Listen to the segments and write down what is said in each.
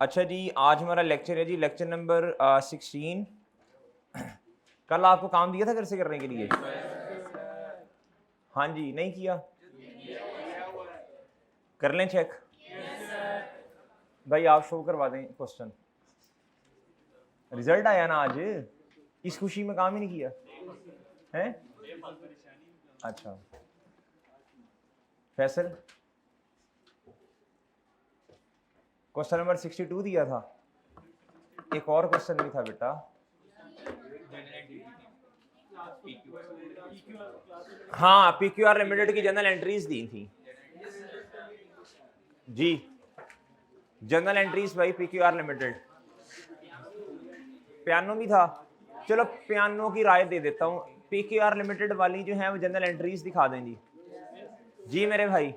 अच्छा जी, आज हमारा लेक्चर है जी, लेक्चर नंबर 16। कल आपको काम दिया था घर से करने के लिए? हाँ जी, नहीं किया? कर लें चेक? भाई आप शो करवा दें क्वेश्चन। रिजल्ट आया ना आज, इस खुशी में काम ही नहीं किया है? अच्छा फैसल, क्वेश्चन नंबर 62 दिया था। एक और क्वेश्चन भी था बेटा। हाँ, पीक्यूआर लिमिटेड की जनरल एंट्रीज दी थी जी, जनरल एंट्रीज भाई पीक्यूआर लिमिटेड। पियानो भी था, चलो पियानो की राय दे देता हूँ। पीक्यूआर लिमिटेड वाली जो है वो जनरल एंट्रीज दिखा दें जी मेरे भाई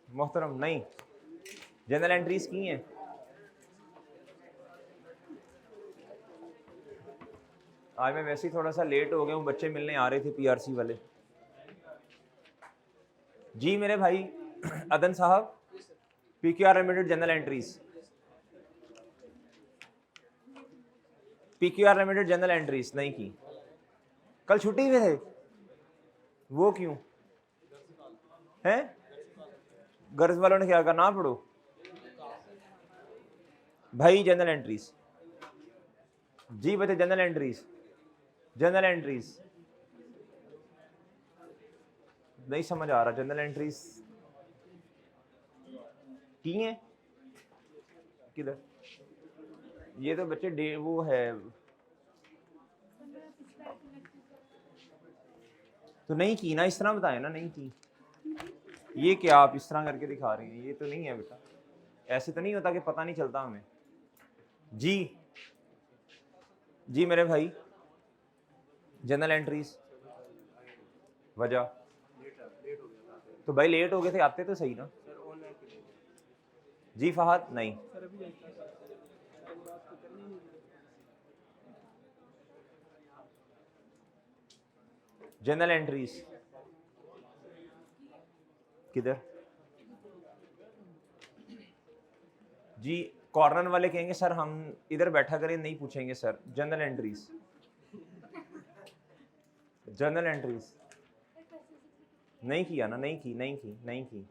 मोहतरम। नहीं, जनरल एंट्रीज की हैं। आज मैं वैसे ही थोड़ा सा लेट हो गया हूँ, बच्चे मिलने आ रहे थे पीआरसी वाले। जी मेरे भाई अदन साहब, PQR limited general entries, PQR limited general entries नहीं की। कल छुट्टी में थे वो, क्यों है? गर्ल्स वालों ने क्या कहा, ना पढ़ो भाई जनरल एंट्रीज। जी बच्चे जनरल एंट्रीज, जनरल एंट्रीज नहीं समझ आ रहा। जनरल एंट्रीज की हैं किधर? ये तो बच्चे डे वो है तो नहीं की ना, इस तरह बताए ना नहीं की। ये क्या आप इस तरह करके दिखा रहे हैं? ये तो नहीं है बेटा, ऐसे तो नहीं होता कि पता नहीं चलता हमें। जी जी मेरे भाई जनरल एंट्रीज वजह तो भाई लेट हो गए थे, आते तो सही ना। जी फहद नहीं, जनरल एंट्रीज किधर? जी कॉर्नर वाले कहेंगे सर हम इधर बैठा करें, नहीं पूछेंगे sir. General entries, general entries नहीं किया ना, नहीं की, नहीं की, नहीं की।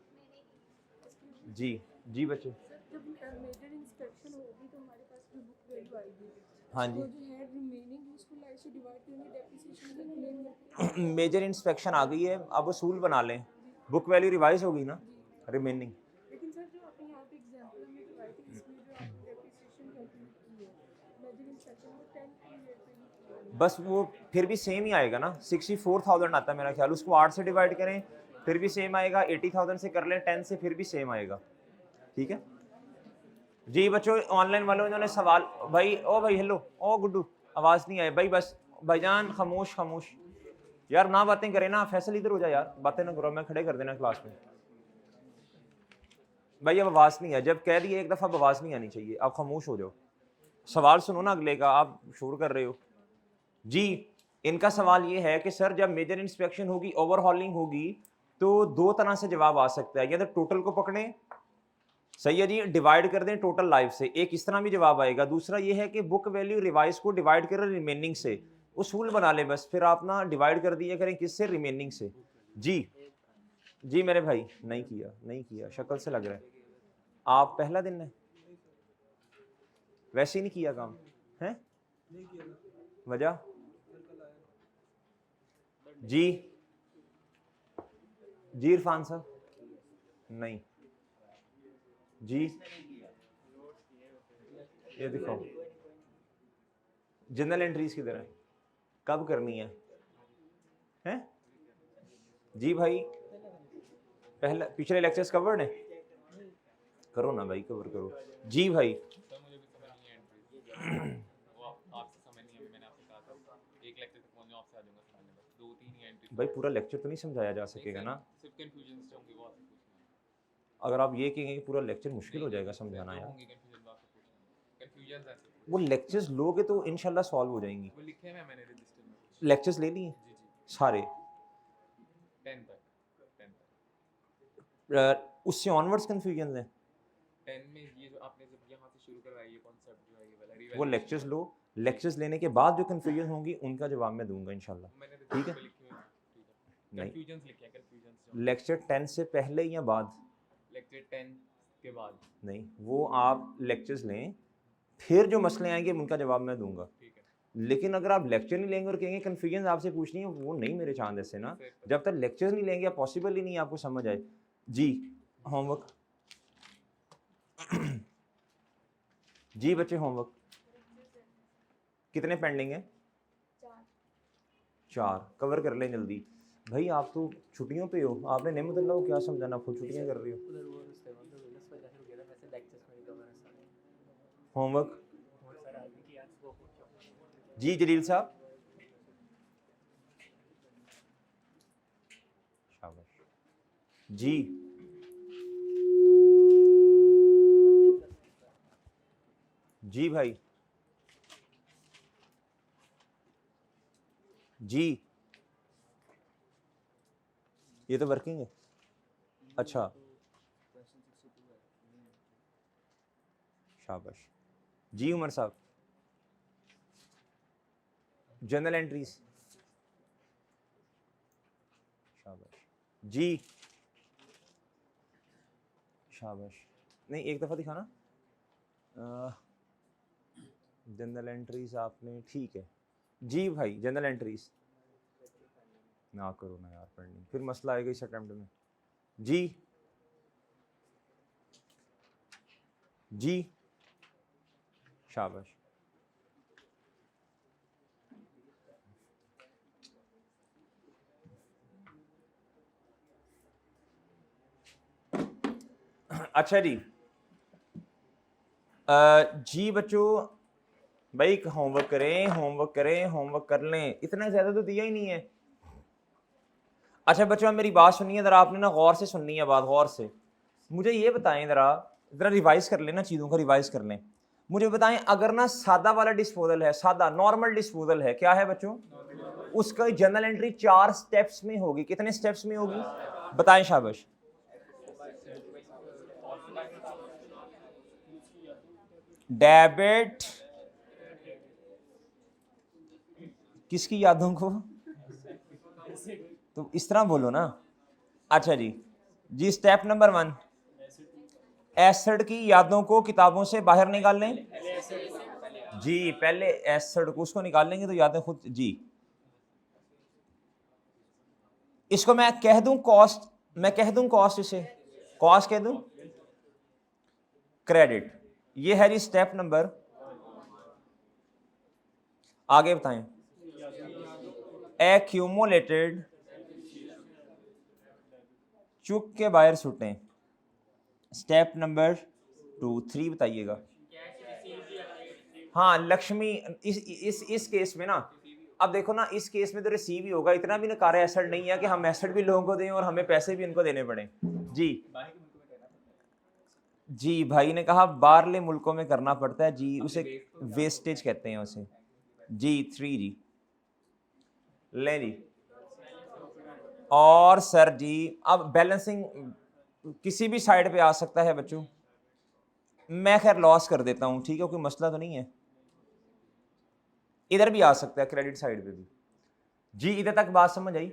जी जी बच्चे, जब मेजर इंस्पेक्शन होगी तो हमारे पास भी बुक वैल्यू आएगी। हाँ जी, वो जो है रिमेनिंग यूजफुल लाइफ से डिवाइड करेंगे डेप्रिसिएशन से क्लेम करके। मेजर इंस्पेक्शन आ गई है, अब वसूल बना लें। बुक वैल्यू रिवाइज होगी ना, रिमेनिंग। लेकिन सर जो आपने यहाँ पे एग्जांपल हमें दिखाई थी, इसमें जो आपने डेप्रिसिएशन कैलकुलेट की है मेजर इंस्पेक्शन वो 10 पीरियड पे ही की है। बस वो फिर भी सेम ही आएगा ना, 64,000 आता है मेरा ख्याल। उसको 8 से डिवाइड करें फिर भी सेम आएगा, 80,000 से कर लें 10 से फिर भी सेम आएगा। ठीक है जी बच्चों, ऑनलाइन वालों इन्होंने सवाल भाई, ओ भाई हेलो, ओ गुड्डू आवाज़ नहीं आई भाई, बस भाईजान खामोश खामोश यार, ना बातें करें ना। फैसल इधर हो जा यार, बातें ना करो, मैं खड़े कर देना क्लास में। भाई अब आवाज़ नहीं है, जब कह दिए एक दफ़ा अब आवाज़ नहीं आनी चाहिए, आप खामोश हो जाओ। सवाल सुनो ना अगले का, आप शोर कर रहे हो जी। इनका सवाल ये है कि सर जब मेजर इंस्पेक्शन होगी, ओवरहॉलिंग होगी, तो दो तरह से जवाब आ सकता है। या तो टोटल को पकड़ें, सही है जी, डिवाइड कर दें टोटल लाइफ से, एक इस तरह भी जवाब आएगा। दूसरा ये है कि बुक वैल्यू रिवाइज को डिवाइड करें रिमेनिंग से, उसूल बना ले बस, फिर आप ना डिवाइड कर दिया करें किससे, रिमेनिंग से। जी जी मेरे भाई नहीं किया, नहीं किया, शक्ल से लग रहा है आप पहला दिन है वैसे ही नहीं किया काम है। वजह जी जी इरफान साहब नहीं जी, ये दिखाओ जनरल एंट्रीज किधर है, कब करनी है हैं? जी भाई पहला पिछले लेक्चर्स कवर्ड है, करो ना भाई, कवर करो जी भाई। भाई पूरा लेक्चर तो नहीं समझाया जा सकेगा ना, अगर आप ये कहेंगे कि पूरा लेक्चर मुश्किल हो जाएगा समझाना यार। वो लेक्चर्स लोगे तो इंशाल्लाह सॉल्व हो जाएंगी। लेक्चर्स ले लिए सारे, उससे ऑनवर्ड्स कंफ्यूजन है 10 में ये जो आपने जब यहाँ से शुरू करवाया ये कॉन्सेप्ट जो है ये वाला वो revaluation लेक्चर्स लो, लेक्चर्स लेने के बाद जो कन्फ्यूजन होंगी उनका जवाब मैं दूंगा इंशाल्लाह। मैंने ठीक है? रजिस्टर पे लिखे हुए हैं, ठीक है। नहीं, कंफ्यूजन्स लिखे हैं, कंफ्यूजन्स लेक्चर 10 से पहले या बाद? लेक्चर 10 के बाद, नहीं, वो आप लेक्चर्स लें, फिर जो मसले आएंगे उनका जवाब मैं दूंगा। ठीक है। लेकिन अगर आप लेक्चर नहीं लेंगे और कहेंगे कन्फ्यूजन आपसे पूछनी है, वो नहीं मेरे चांद ऐसे ना। फिर जब तक लेक्चर्स नहीं लेंगे पॉसिबल ही नहीं आपको समझ आए। जी होमवर्क जी बच्चे होमवर्क कितने पेंडिंग हैं? 4 कवर कर लें जल्दी। भाई आप तो छुट्टियों पे हो, आपने नेमतुल्लाह को क्या समझाना, खुद छुट्टियां कर रही हो। होमवर्क जी जलील साहब। शाबाश जी। जी भाई जी, ये तो वर्किंग है। अच्छा शाबाश जी। उमर साहब जनरल एंट्रीज, शाबाश जी, शाबाश। नहीं एक दफ़ा दिखाना जनरल एंट्रीज आपने, ठीक है जी भाई। जनरल एंट्रीज ना करो ना यार, पढ़नी फिर मसला आएगा इस अटेम्प्ट में। जी जी, शाबाश। अच्छा जी। जी बच्चों, भाई होमवर्क करें, होमवर्क करें, होमवर्क कर लें, इतना ज़्यादा तो दिया ही नहीं है। अच्छा बच्चों मेरी बात सुनिए ज़रा, आपने ना गौर से सुननी है बात, गौर से। मुझे ये बताएं ज़रा, ज़रा रिवाइज कर लेना, चीज़ों को रिवाइज कर लें। मुझे बताएं अगर ना सादा वाला डिस्पोजल है, सादा नॉर्मल डिस्पोजल है, क्या है बच्चों? उसका जनरल एंट्री 4 स्टेप्स में होगी। कितने स्टेप्स में होगी बताएं? शाबाश। डेबिट किसकी यादों को, तो इस तरह बोलो ना। अच्छा जी जी, स्टेप नंबर 1 एसिड की यादों को किताबों से बाहर निकाल लें। जी पहले एसिड को उसको निकाल लेंगे तो यादें खुद। जी इसको मैं कह दूं कॉस्ट, मैं कह दूं कॉस्ट, इसे कॉस्ट कह दूं, क्रेडिट। ये है जी स्टेप नंबर। आगे बताएं। एक्यूमुलेटेड, चुक के बाहर सुटें। स्टेप नंबर 2 3 बताइएगा। हाँ लक्ष्मी, इस केस में ना, अब देखो ना इस केस में तो रिसीव ही होगा, इतना भी नकारा एसेट नहीं है कि हम एसेट भी लोगों को दें और हमें पैसे भी उनको देने पड़े। जी जी, भाई ने कहा बाहरले मुल्कों में करना पड़ता है जी, उसे वेस्टेज कहते हैं उसे। जी 3 जी ले जी। और सर जी अब बैलेंसिंग किसी भी साइड पे आ सकता है बच्चों, मैं खैर लॉस कर देता हूं, ठीक है, कोई मसला तो नहीं है। इधर भी आ सकता है क्रेडिट साइड पे भी। जी इधर तक बात समझ आई?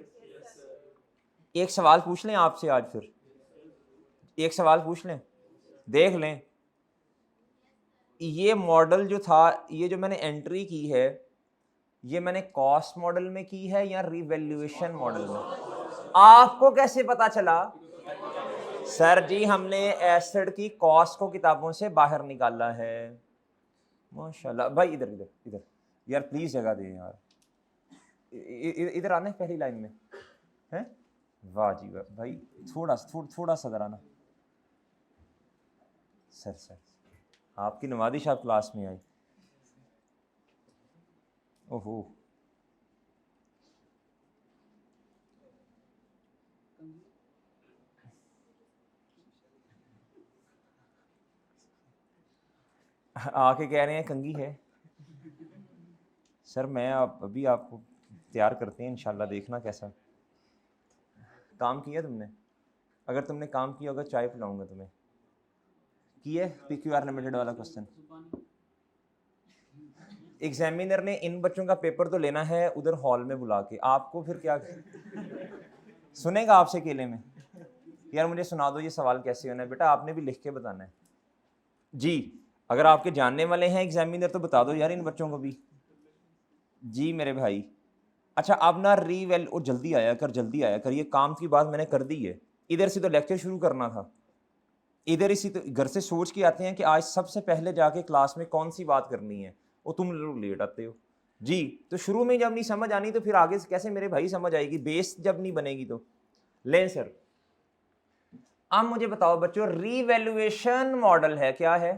एक सवाल पूछ लें आपसे आज, फिर एक सवाल पूछ लें, देख लें ये मॉडल जो था, ये जो मैंने एंट्री की है, ये मैंने कॉस्ट मॉडल में की है या रिवैल्यूएशन मॉडल में? आपको कैसे पता चला? सर जी हमने एसिड की कॉस्ट को किताबों से बाहर निकाला है। माशाल्लाह भाई, इधर इधर इधर यार प्लीज जगह दें यार, इधर आना है पहली लाइन में है। वाह जी वाह भाई, थोड़ा सा जरा ना। सर आपकी नवादिश आप क्लास में आई। ओहो आके कह रहे हैं कंगी है। सर मैं अभी आपको तैयार करते हैं इंशाल्लाह, देखना कैसा काम किया तुमने। अगर तुमने काम किया होगा चाय पिलाऊंगा तुम्हें। की है PQR लिमिटेड वाला क्वेश्चन। एग्जामिनर ने इन बच्चों का पेपर तो लेना है उधर हॉल में बुला के, आपको फिर क्या सुनेगा आपसे अकेले में, यार मुझे सुना दो ये सवाल कैसे होना है, बेटा आपने भी लिख के बताना है जी। अगर आपके जानने वाले हैं एग्जामिनर तो बता दो यार इन बच्चों को भी जी मेरे भाई। अच्छा अब ना और जल्दी आया कर, जल्दी आया कर, ये काम की बात मैंने कर दी है। इधर से तो लेक्चर शुरू करना था, इधर इसी तो घर से सोच के आते हैं कि आज सबसे पहले जाके क्लास में कौन सी बात करनी है, वो तुम लोग लेट आते हो जी। तो शुरू में जब नहीं समझ आनी तो फिर आगे से कैसे मेरे भाई समझ आएगी, बेस जब नहीं बनेगी तो। लें सर अब मुझे बताओ बच्चों, रीवैल्यूएशन मॉडल है, क्या है?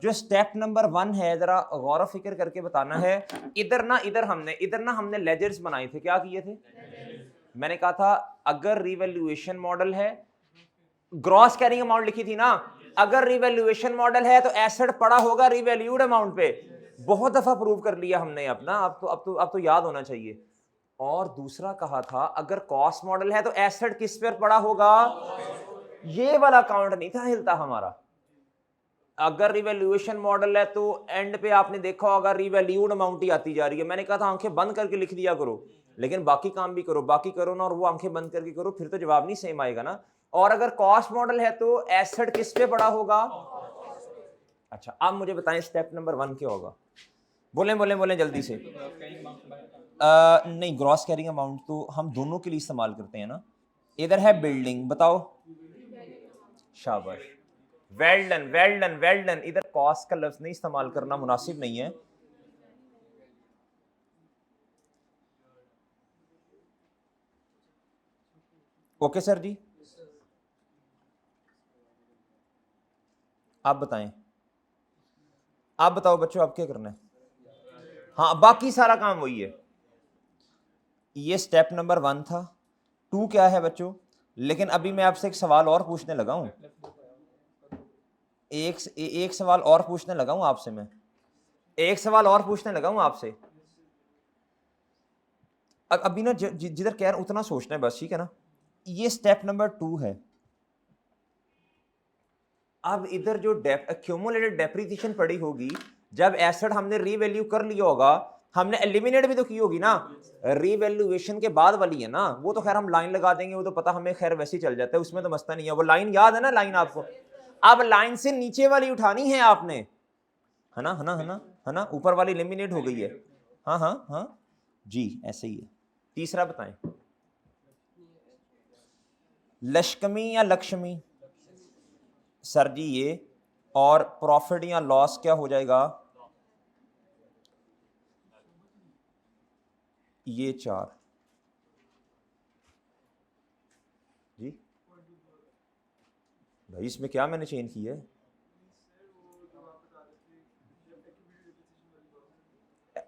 जो स्टेप नंबर 1 है, जरा गौर फिक्र करके बताना है। इधर ना हमने लेजर्स बनाए थे, क्या किए थे? मैंने कहा था अगर रीवैल्यूएशन मॉडल है, ग्रॉस कैरिंग अमाउंट लिखी थी ना, अगर रिवैल्यूएशन मॉडल है तो एसेट पड़ा होगा रिवैल्यूड अमाउंट पे। बहुत दफा प्रूव कर लिया हमने अपना, अब तो याद होना चाहिए। और दूसरा कहा था अगर कॉस्ट मॉडल है तो एसेट किस पर पड़ा होगा, ये वाला काउंट नहीं था हिलता हमारा। अगर रिवैल्यूएशन मॉडल है तो एंड पे आपने देखा होगा रिवैल्यूड अमाउंट ही आती जा रही है। मैंने कहा था आंखें बंद करके लिख दिया करो, लेकिन बाकी काम भी करो, बाकी करो ना, और वो आंखें बंद करके करो, फिर तो जवाब नहीं सेम आएगा ना। और अगर कॉस्ट मॉडल है तो एसेट किस पे पड़ा होगा। अच्छा अब मुझे बताएं स्टेप नंबर 1 क्या होगा, बोलें जल्दी से। नहीं, ग्रॉस कैरिंग अमाउंट तो हम दोनों के लिए इस्तेमाल करते हैं ना। इधर है बिल्डिंग, बताओ, शाबाश, वेल डन। इधर कॉस्ट का लफ्ज नहीं इस्तेमाल करना मुनासिब नहीं है। ओके सर जी, आप बताएं, आप बताओ बच्चों आप क्या करना है। हाँ बाकी सारा काम वही है। ये स्टेप नंबर 1 था। 2 क्या है बच्चों? लेकिन अभी मैं आपसे एक सवाल और पूछने लगा हूं, एक सवाल और पूछने लगा हूं आपसे, मैं एक सवाल और पूछने लगा हूं आपसे। अभी ना जिधर कह रहा उतना सोचना है बस, ठीक है ना। ये स्टेप नंबर 2 है। अब इधर जो एक्यूमुलेटेड डेप्रिसिएशन पड़ी होगी, जब एसेट हमने रीवैल्यू कर लिया होगा, हमने एलिमिनेट भी तो की होगी ना, रीवैल्यूएशन के बाद वाली है ना, वो तो खैर हम लाइन लगा देंगे, वो तो पता हमें खैर वैसे ही चल जाता है, उसमें तो मसला नहीं है। वो लाइन याद है ना, लाइन आपको, अब लाइन से नीचे वाली उठानी है आपने, है ना, ऊपर वाली एलिमिनेट हो गई है। हाँ जी, ऐसे ही है। तीसरा बताएं, लक्ष्मी या लक्ष्मी सर जी ये, और प्रॉफिट या लॉस क्या हो जाएगा, ये 4 जी। भाई इसमें क्या मैंने चेंज किया है?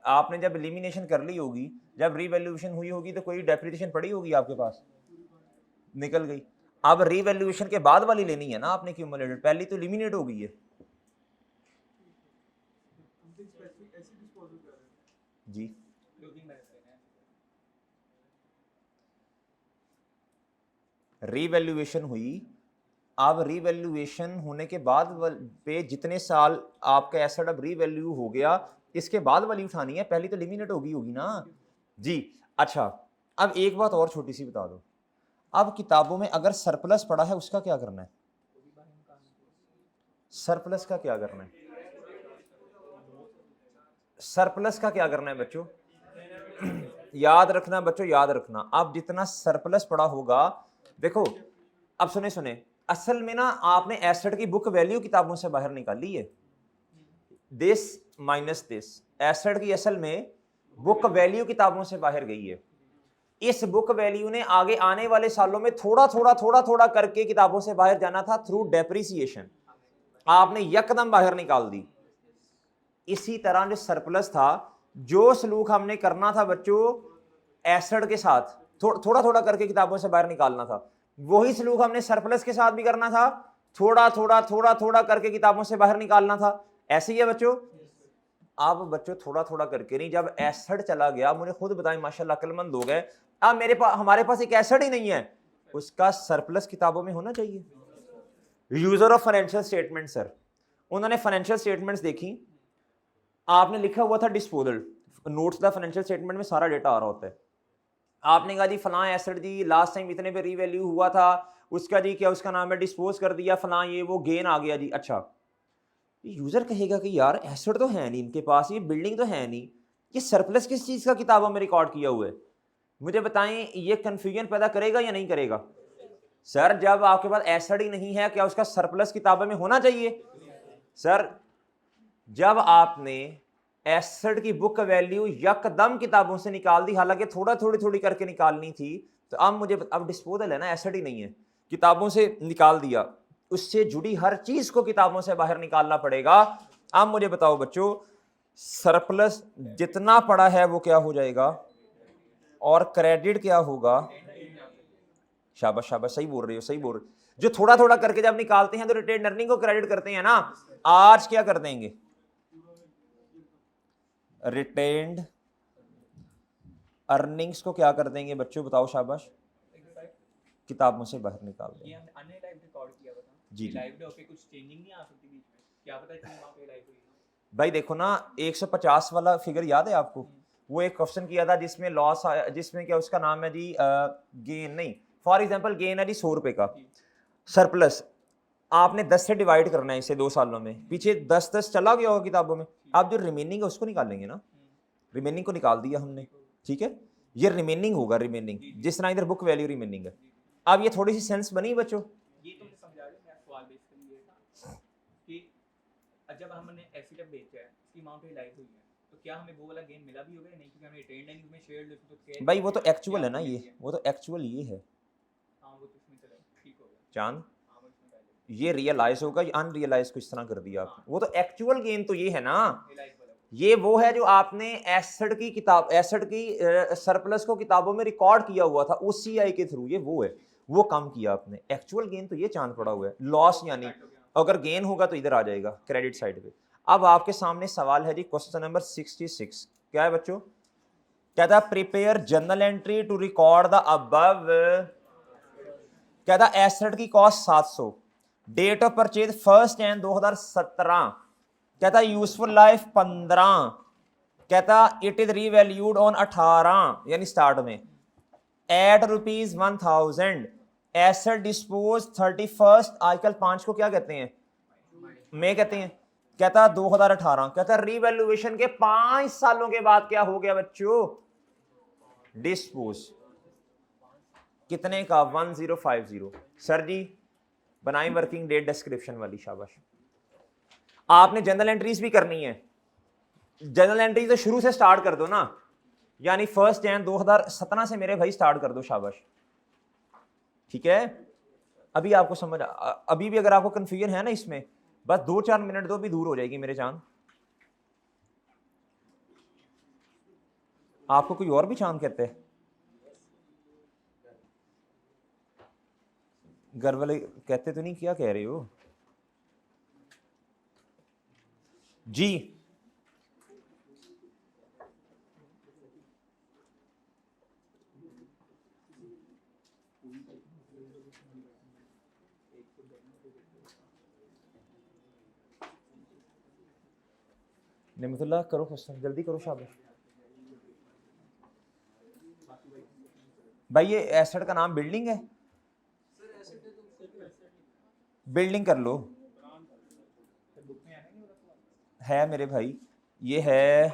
आपने जब एलिमिनेशन कर ली होगी, जब रीवैल्यूएशन हुई होगी, तो कोई डेप्रिसिएशन पड़ी होगी आपके पास, निकल गई। अब रीवैल्यूएशन के बाद वाली लेनी है ना आपने क्यूमुलेटेड, पहली तो एलिमिनेट हो गई है जी। रीवैल्यूएशन हुई, अब रीवैल्यूएशन होने के बाद पे जितने साल आपका एसेट अब रीवैल्यू हो गया, इसके बाद वाली उठानी है, पहली तो एलिमिनेट होगी ना जी। अच्छा अब एक बात और छोटी सी बता दो, अब किताबों में अगर सरप्लस पड़ा है उसका क्या करना है, सरप्लस का क्या करना है, सरप्लस का क्या करना है बच्चों? याद रखना बच्चों, याद रखना, अब जितना सरप्लस पड़ा होगा, देखो अब सुने, असल में ना आपने एसेट की बुक वैल्यू किताबों से बाहर निकाली है, दिस माइनस दिस, एसेट की असल में बुक वैल्यू किताबों से बाहर गई है। इस बुक वैल्यू ने आगे आने वाले सालों में थोड़ा करके किताबों से बाहर जाना था थ्रू डेप्रिसिएशन, आपने यकदम बाहर निकाल दी। इसी तरह जो सरप्लस था, जो सलूक हमने करना था बच्चों एसेट के साथ, थोड़ा करके किताबों से बाहर निकालना था, वही सलूक हमने सरप्लस के साथ भी करना था, थोड़ा करके किताबों से बाहर निकालना था। ऐसे ही है बच्चों। अब बच्चों थोड़ा करके नहीं, जब एसेट चला गया, मुझे खुद बताएं माशाल्लाह अक्लमंद हो गए, अब हमारे पास एक एसेट ही नहीं है, उसका सरप्लस किताबों में होना चाहिए। User of financial statement sir, उन्होंने फाइनेंशियल स्टेटमेंट्स देखी, आपने लिखा हुआ था disposal, notes the financial statement में सारा डेटा आ रहा होता है। आपने कहा जी फलां एसेट जी लास्ट टाइम इतने पे रीवैल्यू हुआ था, उसका जी क्या उसका नाम है डिस्पोज कर दिया, फलां ये वो गेन आ गया जी। अच्छा, यूजर कहेगा कि यार एसेट तो है नहीं इनके पास, ये बिल्डिंग तो है नहीं, ये सरप्लस किस चीज का किताबों में रिकॉर्ड किया हुआ है? मुझे बताएं ये कंफ्यूजन पैदा करेगा या नहीं करेगा? सर जब आपके पास एसेट ही नहीं है, क्या उसका सरप्लस किताबों में होना चाहिए? सर जब आपने एसेट की बुक वैल्यू यकदम किताबों से निकाल दी, हालांकि थोड़ी थोड़ी करके निकालनी थी, तो अब डिस्पोजल है ना, एसेट ही नहीं है, किताबों से निकाल दिया, उससे जुड़ी हर चीज को किताबों से बाहर निकालना पड़ेगा। अब मुझे बताओ बच्चों, सरप्लस जितना पड़ा है वो क्या हो जाएगा और क्रेडिट क्या होगा? शाबाश शाबाश, सही बोल रहे हो, सही बोल रहे हो। जो थोड़ा थोड़ा करके जब निकालते हैं तो रिटेन अर्निंग को क्रेडिट करते हैं ना, आज क्या कर देंगे? रिटेन्ड अर्निंग्स को क्या कर देंगे बच्चों, बताओ शाबाश? किताबों से बाहर निकाल देंगे। ये हमने अन्य लाइव रिकॉर्ड किया हुआ था जी, जी। लाइव डे पे कुछ चेंजिंग नहीं आ सकती बीच में, क्या पता इतनी वहां पे लाइव हुई हो। भाई देखो ना, 150 वाला फिगर याद है आपको? वो एक क्वेश्चन किया था जिसमें लॉस आया, जिसमें क्या उसका नाम है जी, गेन नहीं, फॉर एग्जांपल गेन है जी 100 रुपए का, सरप्लस आपने 10 से डिवाइड करना है इसे 2 सालों में, पीछे 10 चला गया होगा किताबों में, आप जो रिमेनिंग है उसको निकालेंगे ना, रिमेनिंग को निकाल दिया हमने, ठीक है, ये रिमेनिंग होगा, रिमेनिंग जिस तरह इधर बुक वैल्यू रिमेनिंग है। अब ये थोड़ी सी सेंस बनी बच्चों? ये तुमने समझा रहे हो, मेरा सवाल बेसिकली ये था कि जब हमने एसिड बेचा है उसकी अमाउंट पे लाइव हुई है, तो क्या हमें वो वाला गेन मिला भी होगा नहीं, क्योंकि हमने रिटेन्ड अर्निंग में शेयर लिया तो भाई वो तो एक्चुअल है ना, ये वो तो एक्चुअल ये है। हां वो तो इसमें चला ठीक हो गया चांद, हां वो इसमें पहले ये रियलाइज होगा, ये अनरियलाइज को इस तरह कर दिया आपने, वो तो एक्चुअल गेन तो ये है ना, लाइव वाला ये वो है जो आपने एसेट की किताब, एसेट की सरप्लस को किताबों में रिकॉर्ड किया हुआ था OCI के थ्रू, ये वो है, वो काम किया आपने। एक्चुअल गेन तो ये चांद पड़ा हुआ है, लॉस यानी अगर गेन होगा तो इधर आ जाएगा क्रेडिट साइड पे। अब आपके सामने सवाल है जी, क्वेश्चन नंबर 66, क्या है बच्चों? कहता है prepare journal entry to record the above, कहता एसेट की कॉस्ट 700, डेट ऑफ परचेज 1 जनवरी 2017, कहता यूजफुल लाइफ 15, कहता इट इज रीवैल्यूड ऑन 18 यानी स्टार्ट में एट ₹1000, एसेट डिस्पोज 31, आजकल 5 को क्या कहते हैं, मई कहते हैं, कहता 2018, कहता रीवैल्यूएशन के 5 सालों के बाद क्या हो गया बच्चों? डिस्पोज कितने का? 1050। सर जी बनाई वर्किंग डेट डिस्क्रिप्शन वाली, शाबाश। आपने जनरल एंट्रीज भी करनी है, जनरल एंट्री तो शुरू से स्टार्ट कर दो ना, यानी 1 जनवरी 2017 से मेरे भाई स्टार्ट कर दो, शाबाश, ठीक है। अभी आपको समझ, अभी भी अगर आपको कंफ्यूजन है ना इसमें, बस 2-4 मिनट दो, भी दूर हो जाएगी मेरे चांद। आपको कोई और भी चांद कहते हैं? घर वाले कहते तो नहीं, क्या कह रहे हो जी? निमतुल्लाह करो क्वेश्चन, जल्दी करो शाबाश। भाई ये एसेट का नाम बिल्डिंग है, बिल्डिंग कर लो, है मेरे भाई, ये है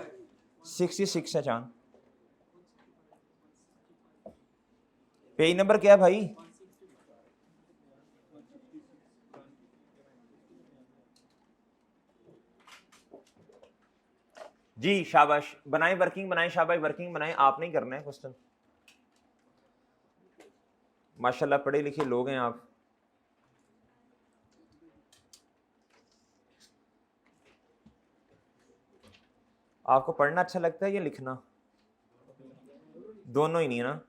66 है चांद। पेज नंबर क्या है भाई? जी शाबाश, बनाए वर्किंग, बनाए शाबाश, वर्किंग बनाए, आप नहीं करना है क्वेश्चन, माशाल्लाह पढ़े लिखे लोग हैं आप। आपको पढ़ना अच्छा लगता है या लिखना? दोनों ही नहीं है ना?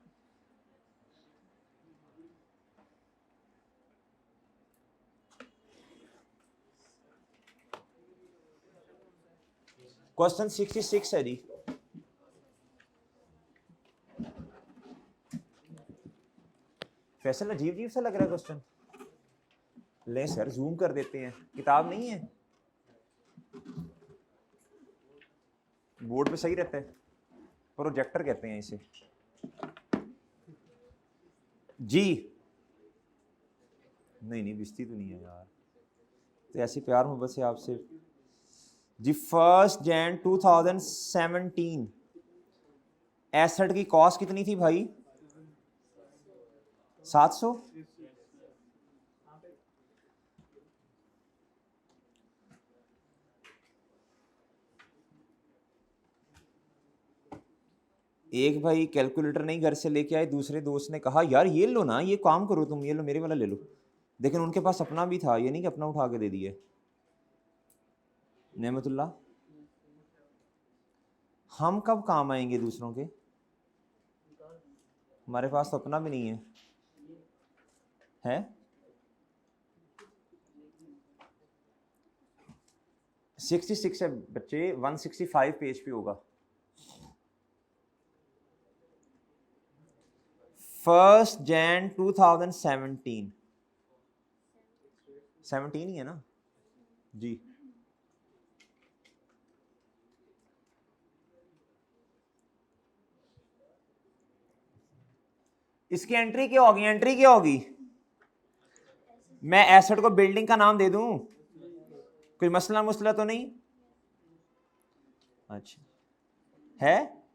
क्वेश्चन 66 है जी। फैसल अजीब अजीब सा लग रहा है क्वेश्चन। ले सर जूम कर देते हैं, किताब नहीं है, बोर्ड पे सही रहता है, प्रोजेक्टर कहते हैं इसे जी। नहीं नहीं बिस्ती तो नहीं है यार, तो ऐसे प्यार मोहब्बत से आपसे जी। 1 Jan 2017 एसेट की कॉस्ट कितनी थी भाई? 700। एक भाई कैलकुलेटर नहीं घर से लेके आए, दूसरे दोस्त ने कहा यार ये लो ना, ये काम करो तुम, ये लो मेरे वाला ले लो, लेकिन उनके पास अपना भी था, ये नहीं कि अपना उठा के दे दिए। नेमतुल्लाह, हम कब काम आएंगे दूसरों के? हमारे पास तो अपना भी नहीं है 66 है बच्चे, 165 पेज पे होगा। 1 Jan 2017 17 ही है ना जी। इसकी एंट्री क्या होगी? एंट्री क्या होगी? मैं एसेट को बिल्डिंग का नाम दे दूं, कोई मसला मुसला तो नहीं? अच्छा है,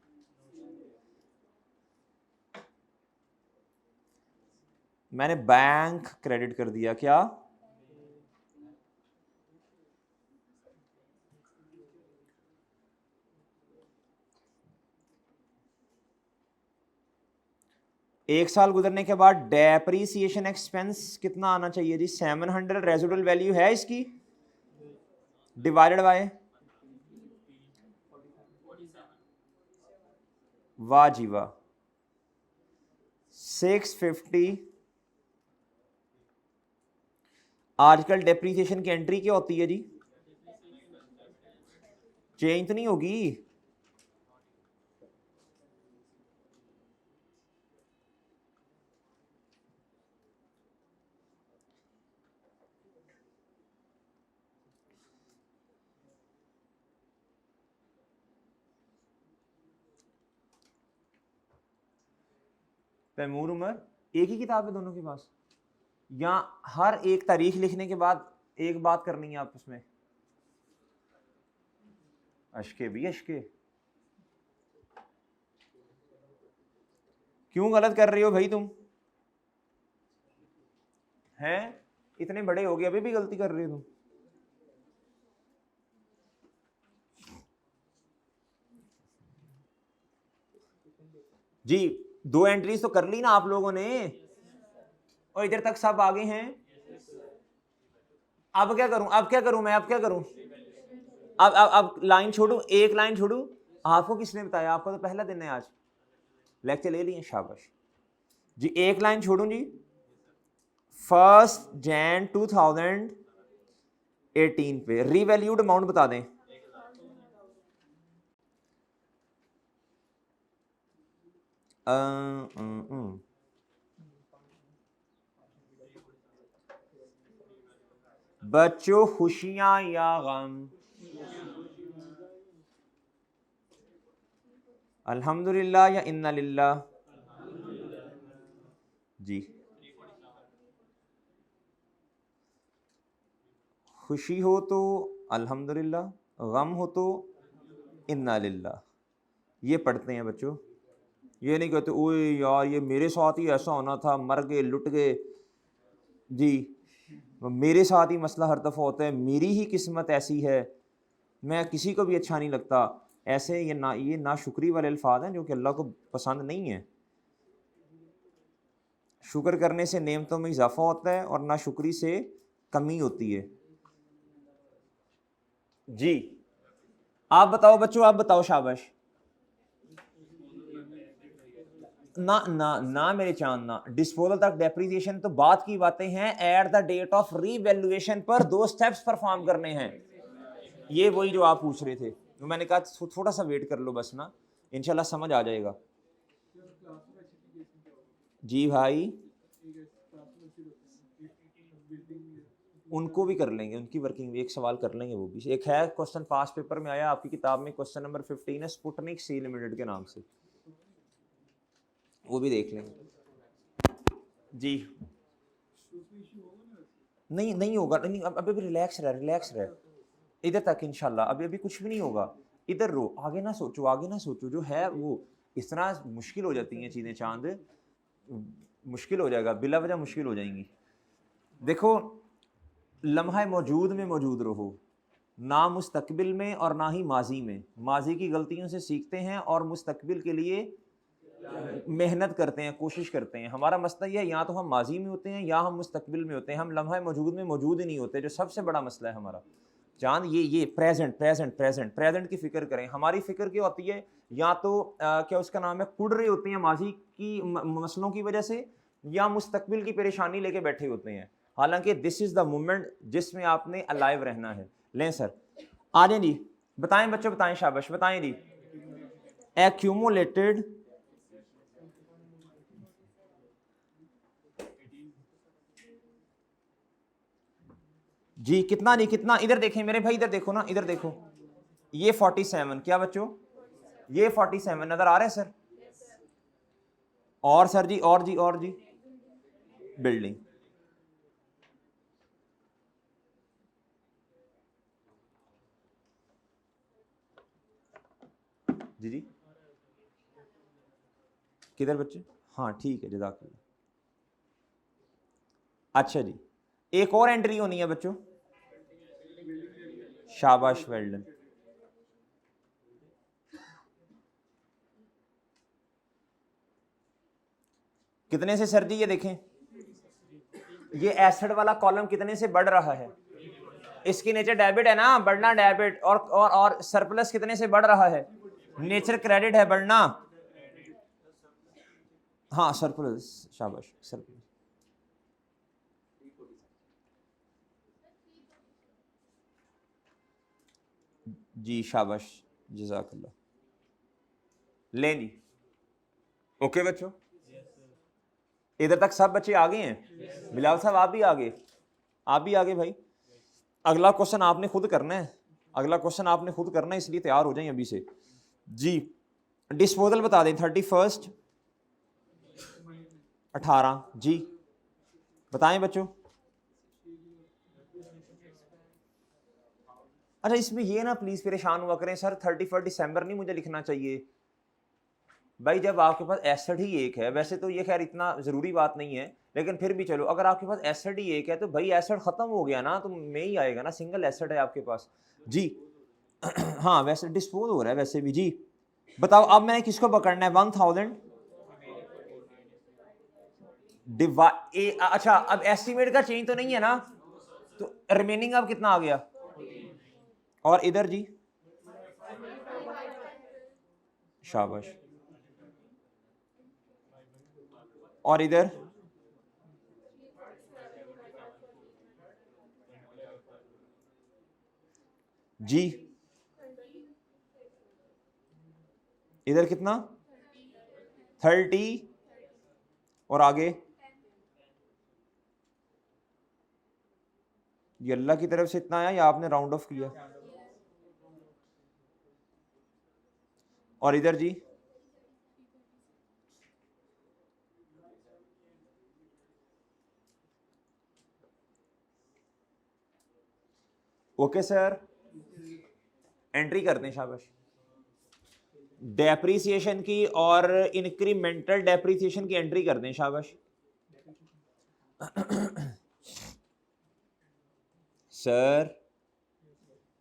मैंने बैंक क्रेडिट कर दिया क्या? एक साल गुजरने के बाद डेप्रीसिएशन एक्सपेंस कितना आना चाहिए जी? 700 रेजिडुअल वैल्यू है इसकी, डिवाइडेड बाय, वाह जी वाह, 650। आजकल डेप्रीसिएशन की एंट्री क्या होती है जी? चेंज तो नहीं होगी? तैमूर उमर, एक ही किताब है दोनों के पास, या हर एक तारीख लिखने के बाद एक बात करनी है आपस में? अशके भी अशके, क्यों गलत कर रही हो भाई तुम? हैं, इतने बड़े हो गए अभी भी गलती कर रहे हो तुम? जी 2 एंट्रीज तो कर ली ना आप लोगों ने, और इधर तक सब आगे हैं। अब क्या करूं, अब क्या करूं मैं, अब क्या करूं? अब लाइन छोड़ू, एक लाइन छोड़ू? आपको किसने बताया? आपका तो पहला दिन है आज, लेक्चर ले लिए, शाबाश जी। एक लाइन छोड़ू जी। 1 Jan 2018 पे रीवैल्यूड अमाउंट बता दें। बच्चों खुशियां या गम? अल्हम्दुलिल्लाह या इन्ना लिल्लाह? जी, खुशी हो तो अल्हम्दुलिल्लाह, गम हो तो इन्ना लिल्लाह, ये पढ़ते हैं बच्चों। ये नहीं कहते ओए यार ये मेरे साथ ही ऐसा होना था, मर गए लुट गए जी, मेरे साथ ही मसला हर दफ़ा होता है, मेरी ही किस्मत ऐसी है, मैं किसी को भी अच्छा नहीं लगता। ऐसे ये नाशुक्री वाले अल्फाज हैं जो कि अल्लाह को पसंद नहीं है। शुक्र करने से नेमतों में इजाफा होता है और नाशुक्री से कमी होती है जी। आप बताओ बच्चों, आप बताओ, शाबाश। ना ना ना मेरे चांद ना, डिस्पोजल तक डेप्रिसिएशन तो बात की बातें हैं, at the date of revaluation पर 2 स्टेप्स परफॉर्म करने हैं। ये वही जो आप पूछ रहे थे, तो मैंने कहा थोड़ा सा वेट कर लो बस ना, इंशाल्लाह समझ आ जाएगा जी भाई। उनको भी कर लेंगे, उनकी वर्किंग भी एक सवाल कर लेंगे वो भी। एक है क्वेश्चन पास पेपर में आया आपकी किताब में, क्वेश्चन नंबर 15 है स्पुतनिक सी लिमिटेड के नाम से, वो भी देख लेंगे जी। नहीं नहीं होगा, नहीं अभी भी रिलैक्स रह, रिलैक्स रह, इधर तक इंशाल्लाह अभी अभी कुछ भी नहीं होगा। इधर रो, आगे ना सोचो, आगे ना सोचो, जो है वो इस तरह मुश्किल हो जाती हैं चीज़ें चांद, मुश्किल हो जाएगा, बिला वजह मुश्किल हो जाएंगी। देखो, लम्हा मौजूद में मौजूद रहो, ना मुस्तकबिल में और ना ही माजी में। माजी की गलतियों से सीखते हैं और मुस्तकबिल के लिए मेहनत करते हैं, कोशिश करते हैं। हमारा मसला यह है, या तो हम माजी में होते हैं या हम मुस्तकबिल में होते हैं, हम लम्हा मौजूद में मौजूद ही नहीं होते, जो सबसे बड़ा मसला है हमारा। चांद ये प्रेजेंट प्रेजेंट प्रेजेंट प्रेजेंट की फिक्र करें। हमारी फिक्र क्या होती है, या तो क्या उसका नाम है, कुड़ रहे होते हैं माजी की मसलों की वजह से, या मुस्तकबिल की परेशानी लेके बैठे होते हैं। हालांकि दिस इज द मोमेंट जिसमें आपने अलाइव रहना है। लें सर, आ जाए जी, बताएं बच्चों, बताएं, शाबाश, बताएं जी। एक्यूमुलेटेड जी, कितना नहीं कितना, इधर देखें मेरे भाई, इधर देखो ना, इधर देखो, ये 47, क्या बच्चों, ये 47 नजर आ रहे हैं सर? और सर जी, और जी, और जी, बिल्डिंग, जी जी, किधर बच्चे? हाँ ठीक है, जज़ाकल्लाह। अच्छा जी, एक और एंट्री होनी है बच्चों, शाबाश, वेल डन। कितने से सर जी, ये देखें, ये एसेट वाला कॉलम कितने से बढ़ रहा है? इसकी नेचर डेबिट है ना, बढ़ना डेबिट, और सरप्लस कितने से बढ़ रहा है? नेचर क्रेडिट है, बढ़ना, हाँ सरप्लस, शाबाश, सरप्लस जी, शाबाश, जज़ाकल्लाह। लें जी, ओके बच्चों, इधर तक सब बच्चे आ गए हैं? बिलाल साहब आप भी आ गए, आप भी आ गए भाई। अगला क्वेश्चन आपने खुद करना है, अगला क्वेश्चन आपने खुद करना है, इसलिए तैयार हो जाएं अभी से जी। डिस्पोजल बता दें, 31 18 जी, बताएं बच्चों। अच्छा, इसमें ये ना प्लीज परेशान हुआ करें सर, 31 दिसंबर नहीं मुझे लिखना चाहिए भाई, जब आपके पास एसेट ही एक है। वैसे तो ये खैर इतना जरूरी बात नहीं है, लेकिन फिर भी चलो, अगर आपके पास एसेट ही एक है तो भाई एसेट खत्म हो गया ना, तो में ही आएगा ना, सिंगल एसेट है आपके पास जी। हाँ वैसे डिस्पोज हो रहा है वैसे भी जी। बताओ अब मैंने किसको पकड़ना है? 1000 अच्छा, अब एस्टिमेट का चेंज तो नहीं है ना, तो रिमेनिंग अब कितना आ गया? और इधर जी, शाबाश, और इधर जी, इधर कितना? 30, और आगे ये अल्लाह की तरफ से इतना आया या आपने राउंड ऑफ किया? और इधर जी, ओके सर, एंट्री करते हैं, शाबाश। डेप्रीसिएशन की और इंक्रीमेंटल डेप्रीसिएशन की एंट्री कर दें, शाबाश। सर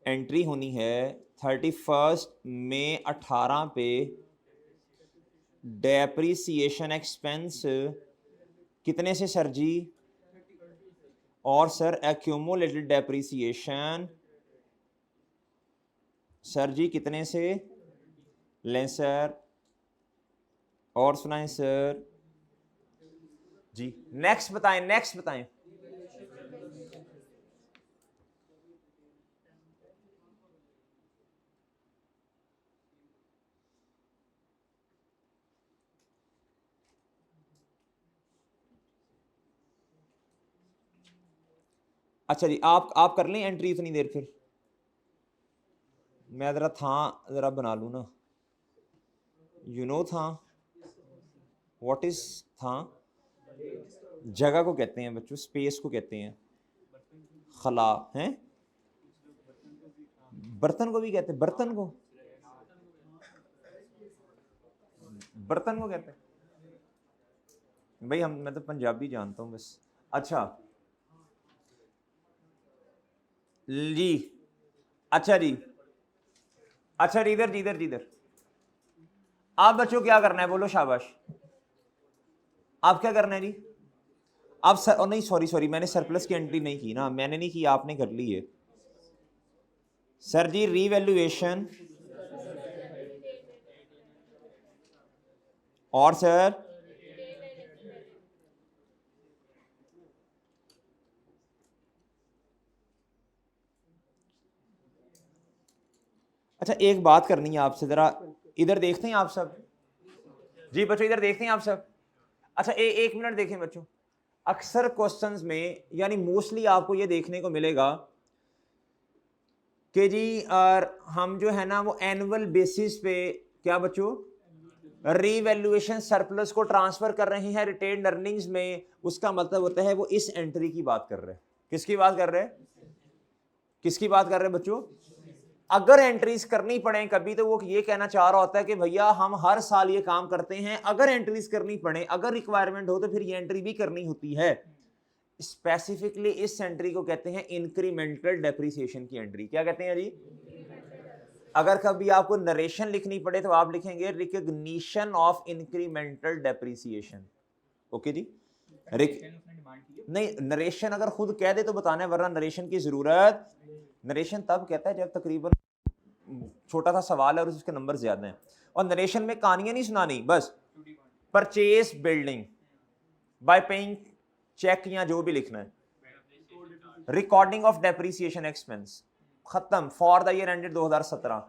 एंट्री होनी है 31 मई 18 पे, डेप्रीसिएशन एक्सपेंस कितने से सर जी? और सर एक्यूमुलेटेड डेप्रीसिएशन सर जी कितने से? लें सर, और सुनाएं सर जी। नेक्स्ट बताएं, नेक्स्ट बताएं। अच्छा जी, आप कर लें एंट्री इतनी देर, फिर मैं ज़रा बना लूँ ना। था, व्हाट इज था? जगह को कहते हैं बच्चों, स्पेस को कहते हैं, खला हैं, बर्तन को भी कहते हैं, बर्तन को कहते हैं भाई। मैं तो पंजाबी जानता हूँ बस। अच्छा जी, अच्छा जी, अच्छा जी, इधर जिधर जिधर आप बच्चों क्या करना है, बोलो शाबाश। आप क्या करना है जी? आप सर, नहीं सॉरी मैंने सरप्लस की एंट्री नहीं की ना, मैंने नहीं की, आपने कर ली है सर जी। रीवैल्यूएशन और सर अच्छा, एक बात करनी है आपसे, जरा इधर देखते हैं आप सब जी बच्चों, इधर देखते हैं आप सब। अच्छा एक मिनट देखें बच्चों, अक्सर क्वेश्चंस में यानी मोस्टली आपको ये देखने को मिलेगा कि जी हम जो है ना वो एनुअल बेसिस पे क्या बच्चों, रीवैल्यूएशन सरप्लस को ट्रांसफर कर रहे हैं रिटेन्ड अर्निंग्स में। उसका मतलब होता है वो इस एंट्री की बात कर रहे हैं। किसकी बात कर रहे हैं? किसकी बात कर रहे हैं बच्चों? अगर एंट्रीज करनी पड़े कभी तो वो ये कहना चाह रहा होता है कि भैया हम हर साल ये काम करते हैं, अगर एंट्रीज करनी पड़े, अगर रिक्वायरमेंट हो तो फिर ये एंट्री भी करनी होती है। स्पेसिफिकली इस एंट्री को कहते हैं इंक्रीमेंटल डेप्रिसिएशन की एंट्री। क्या कहते हैं जी? अगर कभी आपको नरेशन लिखनी पड़े तो आप लिखेंगे recognition of incremental depreciation. Okay जी, नहीं नरेशन अगर खुद कह दे तो बताना है, वरना नरेशन की जरूरत, नरेशन तब कहता है जब तकरीबन छोटा सा सवाल है और उसके नंबर ज्यादा हैं। और नरेशन में कहानियां नहीं सुनानी, बस purchase building by paying cheque या जो भी लिखना है। रिकॉर्डिंग ऑफ डेप्रिसिएशन एक्सपेंस खत्म फॉर द ईयर एंडेड 2017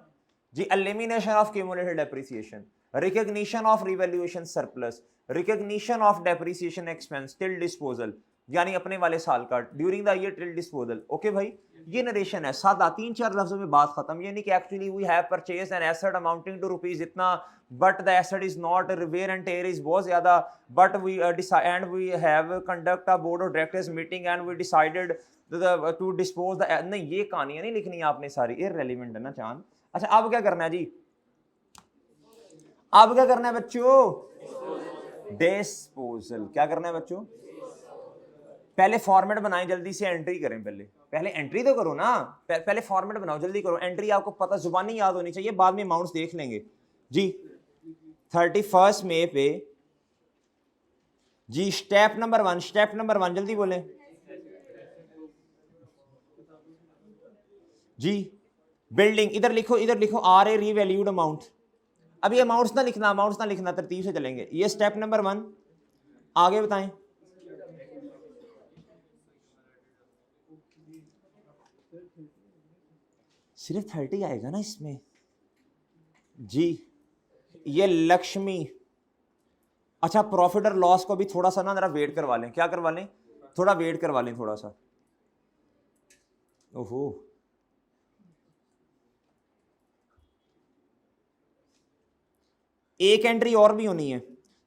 जी। Elimination of cumulated depreciation, recognition of revaluation surplus, recognition of depreciation expense till disposal, यानी अपने वाले साल का, during the year till disposal. Okay भाई, ये नरेशन है, सादा 3-4 लफ्जों में बात खत्म। ये नहीं कि actually we have purchase an asset amounting to rupees इतना, but the asset is not, wear and tear is बहुत ज्यादा, but we and we have conduct a board of directors meeting and we decided to dispose the, नहीं ये कहानियां नहीं लिखनी आपने सारी, इररिलेवेंट है ना चांद। अच्छा अब क्या करना है जी? अब क्या करना है बच्चों? डिस्पोजल। क्या करना है बच्चों? पहले फॉर्मेट बनाएं, जल्दी से एंट्री करें, पहले एंट्री तो करो ना, पहले फॉर्मेट बनाओ, जल्दी करो एंट्री। आपको पता जुबानी याद होनी चाहिए, बाद में अमाउंट्स देख लेंगे जी। 31 मई पे जी स्टेप नंबर 1 जल्दी बोलें जी। बिल्डिंग, इधर लिखो आर ए रीवैल्यूड अमाउंट। अभी अमाउंट्स ना लिखना, तरतीब से चलेंगे। ये स्टेप नंबर 1, आगे बताएं। सिर्फ 30 आएगा ना इसमें जी। ये लक्ष्मी, अच्छा प्रॉफिट और लॉस को भी थोड़ा सा ना जरा वेट करवा लें। क्या करवा लें? थोड़ा वेट करवा लें थोड़ा सा। ओहो, एक एंट्री और भी होनी है,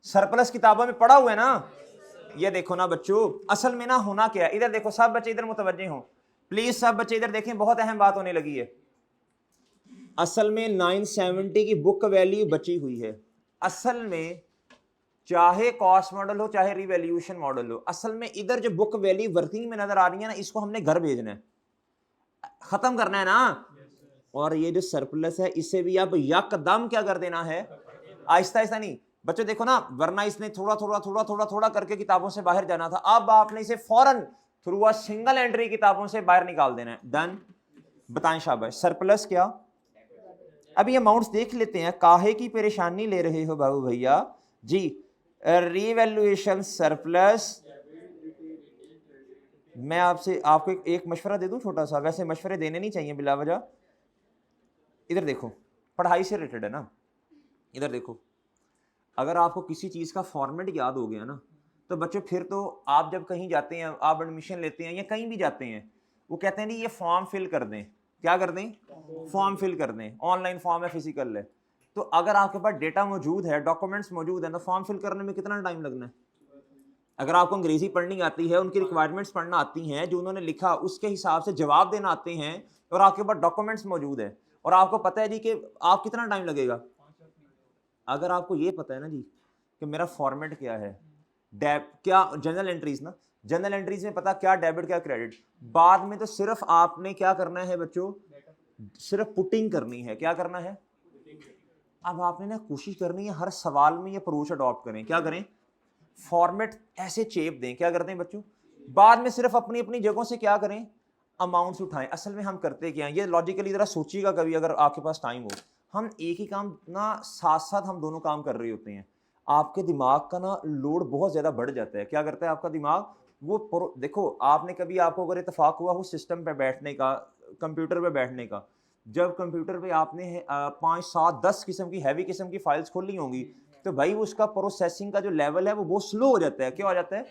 सरप्लस किताबों में पढ़ा हुआ है ना। ये देखो ना बच्चों, असल में ना होना क्या है, इधर देखो सब बच्चे, इधर मुतवज्जे हो प्लीज, सब बच्चे इधर देखें, बहुत अहम बात होने लगी है। असल में 970 की बुक वैल्यू बची हुई है। असल में चाहे कॉस्ट मॉडल हो चाहे रिवैल्यूएशन मॉडल हो, असल में इधर जो बुक वैल्यू वर्किंग में नजर आ रही है ना, इसको हमने घर भेजना है, खत्म करना है ना। और ये जो सरप्लस है इसे भी अब यकदम क्या कर देना है, आहिस्ता आहिस्ता नहीं बच्चों, देखो ना, वरना इसने थोड़ा करके किताबों से बाहर जाना था, अब आपने इसे फौरन थ्रू अ सिंगल एंट्री किताबों से बाहर निकाल देना है। डन, बताएं शाबाश। सरप्लस क्या? अभी अमाउंट्स देख लेते हैं, काहे की परेशानी ले रहे हो बाबू भैया जी। रीवैल्यूएशन सरप्लस, मैं आपको एक मशवरा दे दूं छोटा सा, वैसे मशवरे देने नहीं चाहिए बिला वजह। इधर देखो, पढ़ाई से रिलेटेड है ना, इधर देखो, अगर आपको किसी चीज का फॉर्मेट याद हो गया ना, तो बच्चों फिर तो आप जब कहीं जाते हैं, आप एडमिशन लेते हैं या कहीं भी जाते हैं, वो कहते हैं नहीं ये फॉर्म फिल कर दें, क्या कर दें, फॉर्म फिल कर दें, ऑनलाइन फॉर्म है फिजिकल है। तो अगर आपके पास डेटा मौजूद है, डॉक्यूमेंट्स मौजूद है, तो फॉर्म फिल करने में कितना टाइम लगना है? अगर आपको अंग्रेजी पढ़नी आती है, उनकी रिक्वायरमेंट्स पढ़ना आती हैं, जो उन्होंने लिखा उसके हिसाब से जवाब देना आते हैं, और आपके पास डॉक्यूमेंट्स मौजूद है, और आपको पता है जी कि आप कितना टाइम लगेगा। अगर आपको ये पता है ना जी कि मेरा फॉर्मेट क्या है, क्या जनरल एंट्रीज ना, जनरल एंट्रीज में पता क्या डेबिट क्या क्रेडिट, बाद में तो सिर्फ आपने क्या करना है बच्चों, सिर्फ पुटिंग करनी है। क्या करना है? अब आपने ना कोशिश करनी है हर सवाल में ये अप्रोच अडॉप्ट करें। क्या करें? फॉर्मेट ऐसे चेप दें। क्या करते हैं बच्चों? बाद में सिर्फ अपनी अपनी जगहों से क्या करें, अमाउंट्स उठाएं। असल में हम करते क्या हैं, ये लॉजिकली जरा सोचिएगा कभी अगर आपके पास टाइम हो। हम एक ही काम ना साथ साथ हम दोनों काम कर रहे होते हैं, आपके दिमाग का ना लोड बहुत ज़्यादा बढ़ जाता है। क्या करता है आपका दिमाग? वो देखो, आपने कभी, आपको अगर इत्तेफाक हुआ हो सिस्टम पे बैठने का, कंप्यूटर पे बैठने का, जब कंप्यूटर पे आपने 5, 7, 10 किस्म की हैवी किस्म की फाइल्स खोली होंगी, तो भाई उसका प्रोसेसिंग का जो लेवल है वो बहुत स्लो हो जाता है। क्या हो जाता है?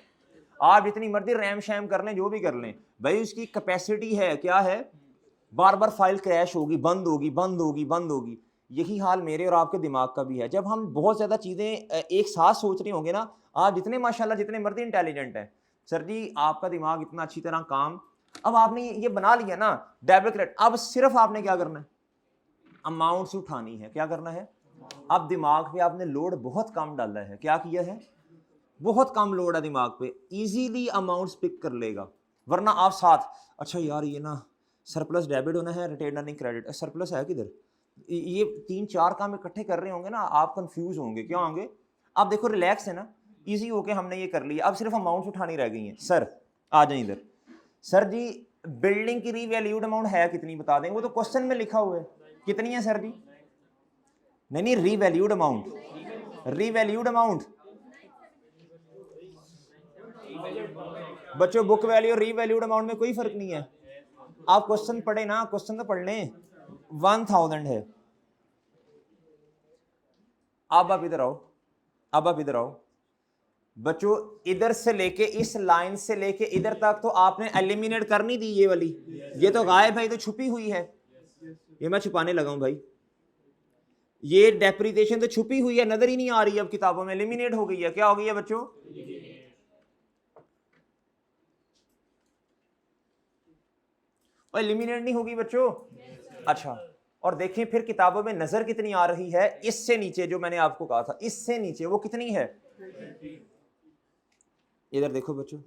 आप जितनी मर्जी रैम शैम कर लें, जो भी कर लें, भाई उसकी कैपेसिटी है, क्या है, बार बार फाइल क्रैश होगी, बंद होगी, बंद होगी, बंद होगी। यही हाल मेरे और आपके दिमाग का भी है। जब हम बहुत ज़्यादा चीज़ें एक साथ सोच रहे होंगे ना, आप जितने माशाल्लाह जितने मर्जी इंटेलिजेंट हैं, सर जी आपका दिमाग इतना अच्छी तरह काम, अब आपने ये बना लिया ना डेबिट क्रेडिट, अब सिर्फ आपने क्या करना है, अमाउंट्स उठानी है। क्या करना है? अब दिमाग पे आपने लोड बहुत कम डाला है। क्या किया है? बहुत कम लोड है दिमाग पे, इजीली अमाउंट्स पिक कर लेगा। वरना आप साथ, अच्छा यार ये ना सरप्लस डेबिट होना है, रिटेन अर्निंग क्रेडिट, सरप्लस है किधर, ये 3-4 काम इकट्ठे कर रहे होंगे ना, आप कंफ्यूज होंगे। क्या होंगे? आप देखो रिलैक्स है ना, इजी होके हमने ये कर लिया, अब सिर्फ अमाउंट्स उठानी रह गई हैं। सर आ जाए इधर। सर जी बिल्डिंग की रीवैल्यूड अमाउंट है कितनी, बता दें। वो तो क्वेश्चन में लिखा हुआ है, कितनी है सर जी? नहीं नहीं, रीवैल्यूड अमाउंट, रीवैल्यूड अमाउंट। बच्चों बुक वैल्यू और रीवैल्यूड अमाउंट में कोई फर्क नहीं है। आप क्वेश्चन पढ़े ना, क्वेश्चन तो पढ़ लें। 1000 है। अब आप इधर आओ, अब आप इधर आओ बच्चों, इधर से लेके इस लाइन से लेके इधर तक तो आपने एलिमिनेट करनी थी ये वाली, ये तो गायब है, ये तो छुपी हुई है। ये मैं छुपाने लगा हूं भाई, ये डेप्रिसिएशन तो छुपी हुई है, नजर ही नहीं आ रही है, अब किताबों में एलिमिनेट हो गई है। क्या हो गई है बच्चों? एलिमिनेट नहीं होगी बच्चों। अच्छा, और देखें फिर किताबों में नजर कितनी आ रही है, इससे नीचे जो मैंने आपको कहा था, इससे नीचे वो कितनी है? इधर देखो बच्चों,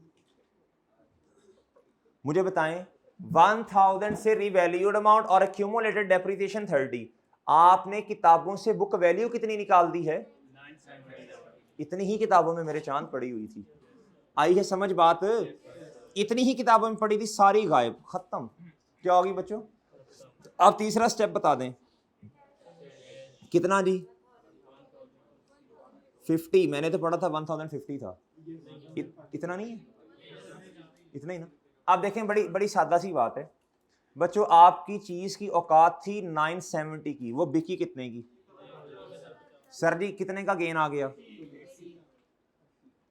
मुझे बताएं 1000 से रिवैल्यूड अमाउंट और एक्यूमुलेटेड डेप्रिसिएशन 30, आपने किताबों से बुक वैल्यू कितनी निकाल दी है? इतनी ही किताबों में मेरे चांद पड़ी हुई थी। आई है समझ बात? इतनी ही किताबों में पड़ी थी, सारी गायब, खत्म। क्या होगी बच्चों? अब तीसरा स्टेप बता दें, कितना जी? 50। मैंने तो पढ़ा था 1050 था। इतना नहीं है, इतना ही ना। आप देखें, बड़ी बड़ी सादा सी बात है बच्चों, आपकी चीज की औकात थी 970 की, वो बिकी कितने की? सर जी कितने का गेन आ गया?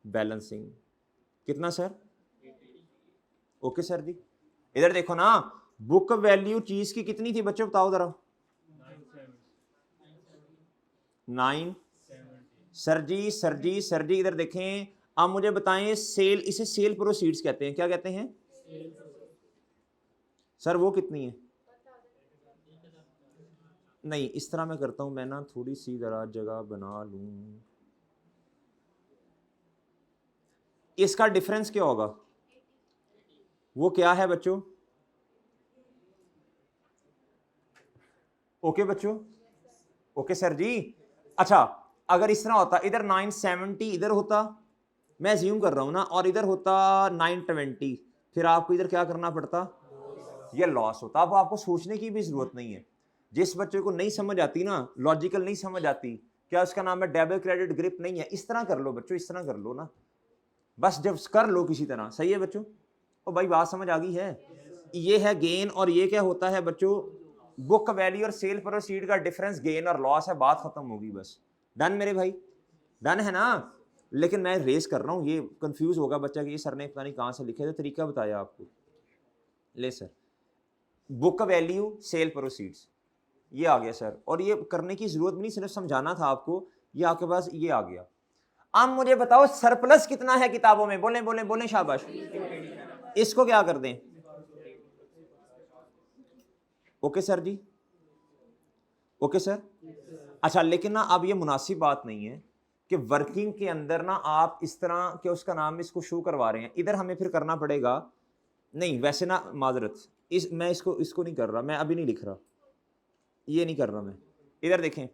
बैलेंसिंग कितना सर? ओके सर जी, इधर देखो ना, बुक वैल्यू चीज की कितनी थी बच्चों, बताओ जरा। 9। सर जी सर जी सर जी इधर देखें, आप मुझे बताएं, सेल, इसे सेल प्रोसीड्स कहते हैं। क्या कहते हैं सर? वो कितनी है? नहीं, इस तरह मैं करता हूं, मैं ना थोड़ी सी जरा जगह बना लूं, इसका डिफरेंस क्या होगा? वो क्या है बच्चों? ओके बच्चों, ओके सर जी। अच्छा, अगर इस तरह होता, इधर 970 इधर होता, मैं अज्यूम कर रहा हूं ना, और इधर होता 920, फिर आपको इधर क्या करना पड़ता? ये लॉस होता। अब आपको सोचने की भी जरूरत नहीं है। जिस बच्चे को नहीं समझ आती ना, लॉजिकल नहीं समझ आती, क्या उसका नाम है डेबिट क्रेडिट ग्रिप नहीं है, इस तरह कर लो बच्चों, इस तरह कर लो ना, बस जब कर लो किसी तरह। सही है बच्चों? ओ भाई बात समझ आ गई है? ये है गेन, और ये क्या होता है बच्चों? बुक वैल्यू और सेल प्रोसीड का डिफरेंस गेन और लॉस है, बात खत्म होगी बस। डन मेरे भाई? डन है ना? लेकिन मैं रेस कर रहा हूँ, ये कंफ्यूज होगा बच्चा कि ये सर ने पता नहीं कहाँ से लिखे थे, तरीका बताया आपको। ले sir, book value sale proceeds, ये आ गया सर, और ये करने की जरूरत भी नहीं, सिर्फ समझाना था आपको, ये आपके पास ये आ गया। अब मुझे बताओ सरप्लस कितना है किताबों में, बोलें बोलें बोलें शाबाश। इसको क्या कर दें? ओके सर जी, ओके सर। अच्छा लेकिन ना अब ये मुनासिब बात नहीं है कि वर्किंग के अंदर ना आप इस तरह के उसका नाम इसको शो करवा रहे हैं, इधर हमें फिर करना पड़ेगा। नहीं वैसे ना माजरत, मैं इसको नहीं कर रहा, मैं अभी नहीं लिख रहा, ये नहीं कर रहा मैं। इधर देखें,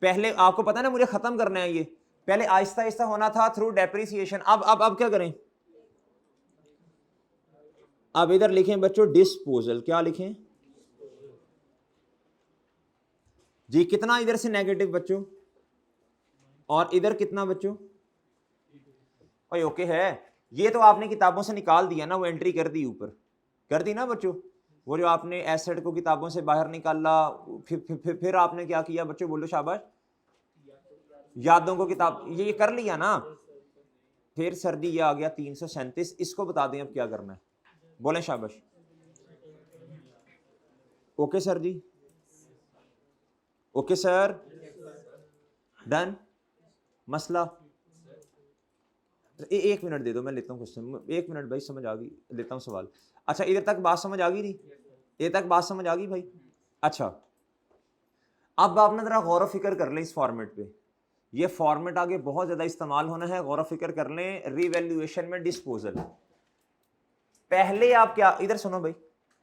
पहले आपको पता है ना मुझे खत्म करना है ये, पहले आहिस्ता आहिस्ता होना था थ्रू डेप्रिसिएशन। अब क्या करें? अब इधर लिखें बच्चों डिस्पोजल, क्या लिखें जी? कितना इधर से नेगेटिव बच्चों, और इधर कितना बच्चों? भाई ओके है, ये तो आपने किताबों से निकाल दिया ना, वो एंट्री कर दी ऊपर, कर दी ना बच्चों, वो जो आपने एसेट को किताबों से बाहर निकाला, फिर आपने क्या किया बच्चों, बोलो शाबाश, यादों को किताब, ये कर लिया ना। फिर सर जी ये आ गया 337, इसको बता दें अब क्या करना है, बोलें शाबाश। ओके सर जी, ओके सर, डन। मसला एक मिनट दे दो, मैं लेता हूँ क्वेश्चन, 1 मिनट भाई, समझ आ गई, लेता हूँ सवाल। अच्छा इधर तक बात समझ आ गई थी, इधर तक बात समझ आ गई भाई? अच्छा अब आप ना जरा गौर फिक्र कर लें इस फॉर्मेट पे, ये फॉर्मेट आगे बहुत ज्यादा इस्तेमाल होना है, गौर फिक्र कर लें। रिवैल्यूएशन में डिस्पोजल, पहले आप क्या, इधर सुनो भाई,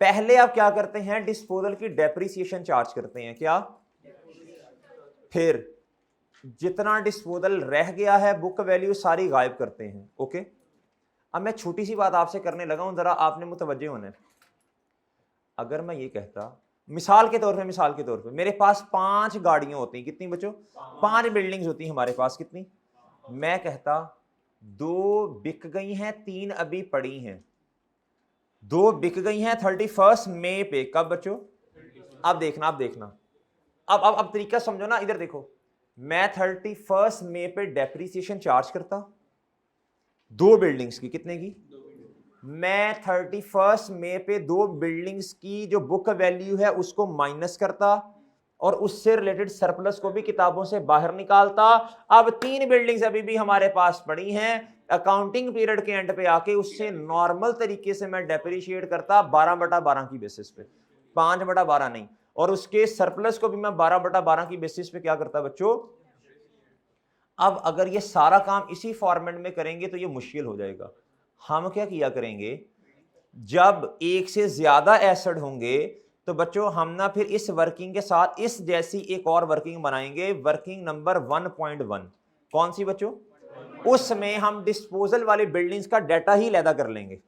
पहले आप क्या करते हैं? डिस्पोजल की डेप्रिसिएशन चार्ज करते हैं, क्या? फिर जितना डिस्पोजल रह गया है बुक वैल्यू सारी गायब करते हैं। ओके अब मैं छोटी सी बात आपसे करने लगा हूं, जरा आपने मुतवज्जे होना है। अगर मैं ये कहता, मिसाल के तौर पे मेरे पास 5 गाड़ियां होती, कितनी बच्चों? 5 बिल्डिंग्स होती हमारे पास, कितनी? मैं कहता 2 बिक गई हैं, 3 अभी पड़ी हैं। 2 बिक गई हैं 31 मई पे, कब बच्चों? अब देखना अब तरीका समझो ना, इधर देखो, मैं 31 मई पे डेप्रिसिएशन चार्ज करता 2 बिल्डिंग्स की, कितने की? मैं 31 मई पे 2 बिल्डिंग्स की जो बुक वैल्यू है उसको माइनस करता, और उससे रिलेटेड सरप्लस को भी किताबों से बाहर निकालता। अब 3 बिल्डिंग्स अभी भी हमारे पास पड़ी हैं, अकाउंटिंग पीरियड के एंड पे आके उससे नॉर्मल तरीके से मैं डेप्रिशिएट करता 12/12 की बेसिस पे, 5/12 नहीं, और उसके सरप्लस को भी मैं 12/12 की बेसिस पे क्या करता बच्चों। अब अगर ये सारा काम इसी फॉर्मेट में करेंगे तो ये मुश्किल हो जाएगा। हम क्या किया करेंगे, जब एक से ज्यादा एसेट होंगे तो बच्चों हम ना फिर इस वर्किंग के साथ इस जैसी एक और वर्किंग बनाएंगे, वर्किंग नंबर 1.1। कौन सी बच्चों? उसमें हम डिस्पोजल वाली बिल्डिंग्स का डाटा ही लैदा कर लेंगे,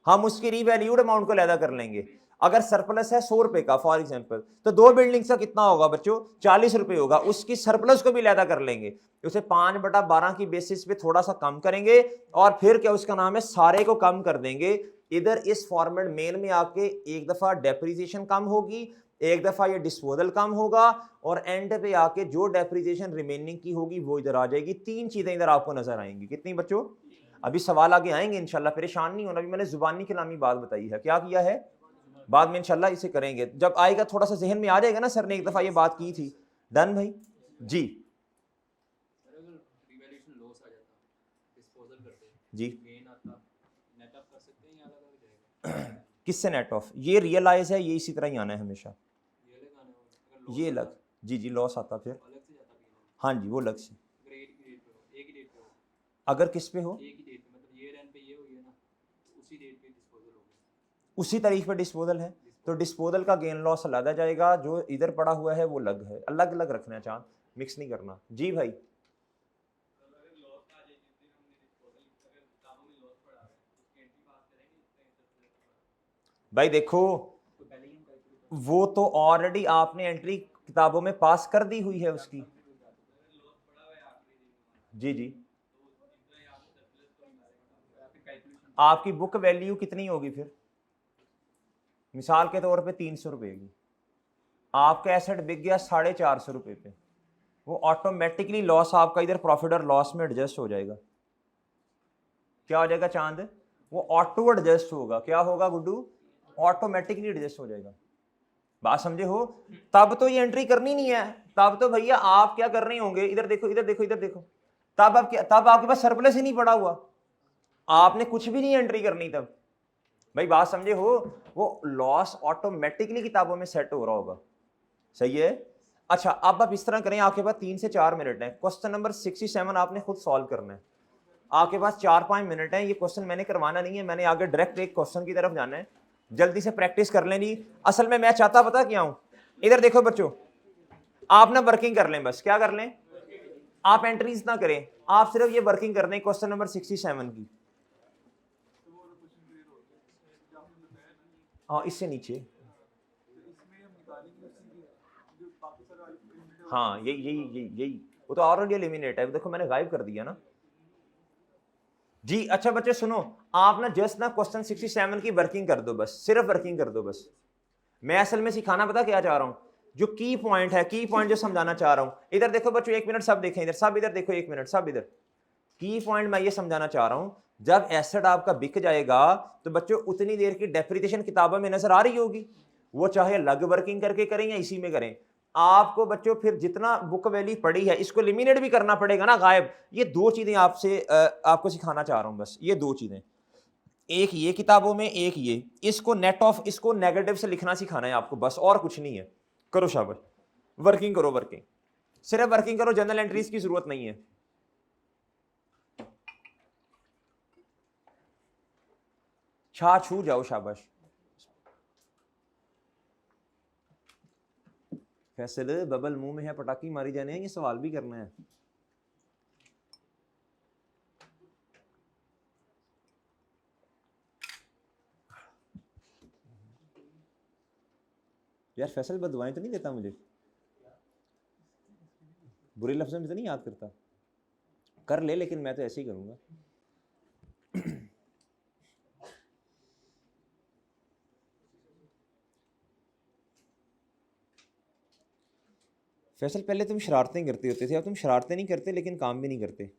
हम उसकी रीवैल्यूड अमाउंट को लैदा कर लेंगे। अगर सरप्लस है 100 रुपए का फॉर एग्जांपल, तो 2 बिल्डिंग्स का कितना होगा बच्चों? 40 रुपए होगा, उसकी सरप्लस को भी लैदा कर लेंगे, उसे 5/12 की बेसिस पे थोड़ा सा कम करेंगे, और फिर क्या उसका नाम है, सारे को कम कर देंगे। इधर इस फॉर्मेट मेन में आके एक दफा डेप्रिसिएशन कम होगी, एक दफा ये डिस्पोजल कम होगा, और एंड पे आके जो डेप्रिसिएशन रिमेनिंग की होगी वो इधर आ जाएगी। 3 चीजें इधर आपको नजर आएंगी, कितनी बच्चों? अभी सवाल आगे आएंगे इंशाल्लाह, परेशान नहीं होना, अभी मैंने जुबानी कलामी बात बताई है, क्या किया है, बाद में इंशाल्लाह इसे करेंगे, जब आएगा थोड़ा सा जहन में आ जाएगा ना, सर ने एक दफा ये बात की थी। डन भाई जी? जी किससे नेट ऑफ? ये रियलाइज है, ये इसी तरह ही आना है हमेशा, ये लग जी जी लॉस आता फिर, हाँ जी वो लग से, अगर किस पे हो, उसी तारीख पे डिस्पोजल है तो डिस्पोजल का गेन लॉस अलग जाएगा, जो इधर पड़ा हुआ है वो लग है, अलग अलग रखना चांद, मिक्स नहीं करना। जी भाई भाई देखो, वो तो ऑलरेडी आपने एंट्री किताबों में पास कर दी हुई है उसकी। जी जी आपकी बुक वैल्यू कितनी होगी फिर? मिसाल के तौर पे 300 रुपए की, आपका एसेट बिक गया 450 रुपए पे, वो ऑटोमेटिकली लॉस आपका इधर प्रॉफिट और लॉस में एडजस्ट हो जाएगा। क्या हो जाएगा चांद? वो ऑटो एडजस्ट होगा, क्या होगा गुड्डू? ऑटोमेटिकली एडजस्ट हो जाएगा। बात समझे हो? तब तो ये एंट्री करनी नहीं है, तब तो भैया आप क्या कर रहे होंगे, इधर देखो इधर देखो इधर देखो, तब आप क्या, तब आपके पास सरप्लस ही नहीं पड़ा हुआ, आपने कुछ भी नहीं एंट्री करनी तब। भाई बात समझे हो? वो लॉस ऑटोमेटिकली किताबों में सेट हो रहा होगा। सही है। अच्छा अब आप इस तरह करें, आपके पास 3 से 4 मिनट है, क्वेश्चन नंबर 67 आपने खुद सॉल्व करना है। आपके पास 4-5 मिनट है, ये क्वेश्चन मैंने करवाना नहीं है, मैंने आगे डायरेक्ट एक क्वेश्चन की तरफ जाना है। जल्दी से प्रैक्टिस कर लें जी। असल में मैं चाहता पता क्या हूं, इधर देखो बच्चों, आप ना वर्किंग कर लें, बस क्या कर लें, आप एंट्रीज ना करें, आप सिर्फ ये वर्किंग कर दें क्वेश्चन नंबर 67 की। हाँ इससे नीचे, हाँ यही यही यही यही, वो तो ऑलरेडी एलिमिनेट है, देखो मैंने गायब कर दिया ना जी। अच्छा बच्चे सुनो, आप ना जस्ट ना क्वेश्चन 67 की वर्किंग कर दो, बस सिर्फ वर्किंग कर दो बस। मैं असल में सिखाना पता क्या चाह रहा हूं, जो की पॉइंट है, की पॉइंट जो समझाना चाह रहा हूं, इधर देखो बच्चों, 1 मिनट सब देखें, इधर सब इधर देखो, 1 मिनट सब इधर। की पॉइंट मैं ये समझाना चाह रहा हूं, जब एसेट आपका बिक जाएगा तो बच्चों उतनी देर की डेप्रिसिएशन किताबों में नजर आ रही होगी, वो चाहे अलग वर्किंग करके करें या इसी में करें। आपको बच्चों फिर जितना बुक वैल्यू पड़ी है इसको एलिमिनेट भी करना पड़ेगा ना, गायब। ये 2 चीजें आपसे आपको सिखाना चाह रहा हूं, बस ये 2 चीजें, एक ये किताबों में, एक ये, इसको नेट ऑफ, इसको नेगेटिव से लिखना सिखाना है आपको, बस और कुछ नहीं है। करो शाबाश, वर्किंग करो, वर्किंग सिर्फ वर्किंग करो, जनरल एंट्रीज की जरूरत नहीं है। छा छू जाओ, शाबाश। फैसल बबल मुंह में है, पटाखी मारी जाने हैं, ये सवाल भी करना है। यार फैसल बदवाएं तो नहीं देता मुझे, बुरे लफ्जों में तो नहीं याद करता, कर ले, लेकिन मैं तो ऐसे ही करूंगा। फैसल पहले तुम शरारतें करते होते थे, अब तुम शरारतें नहीं करते लेकिन काम भी नहीं करते।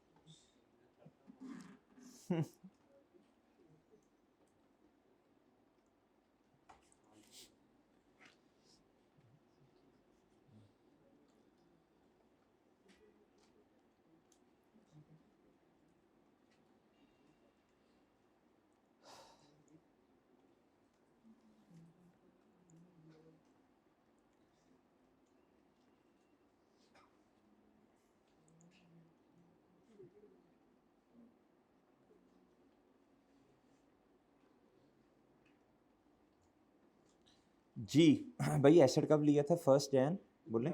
जी भाई एसेट कब लिया था, 1 जन बोले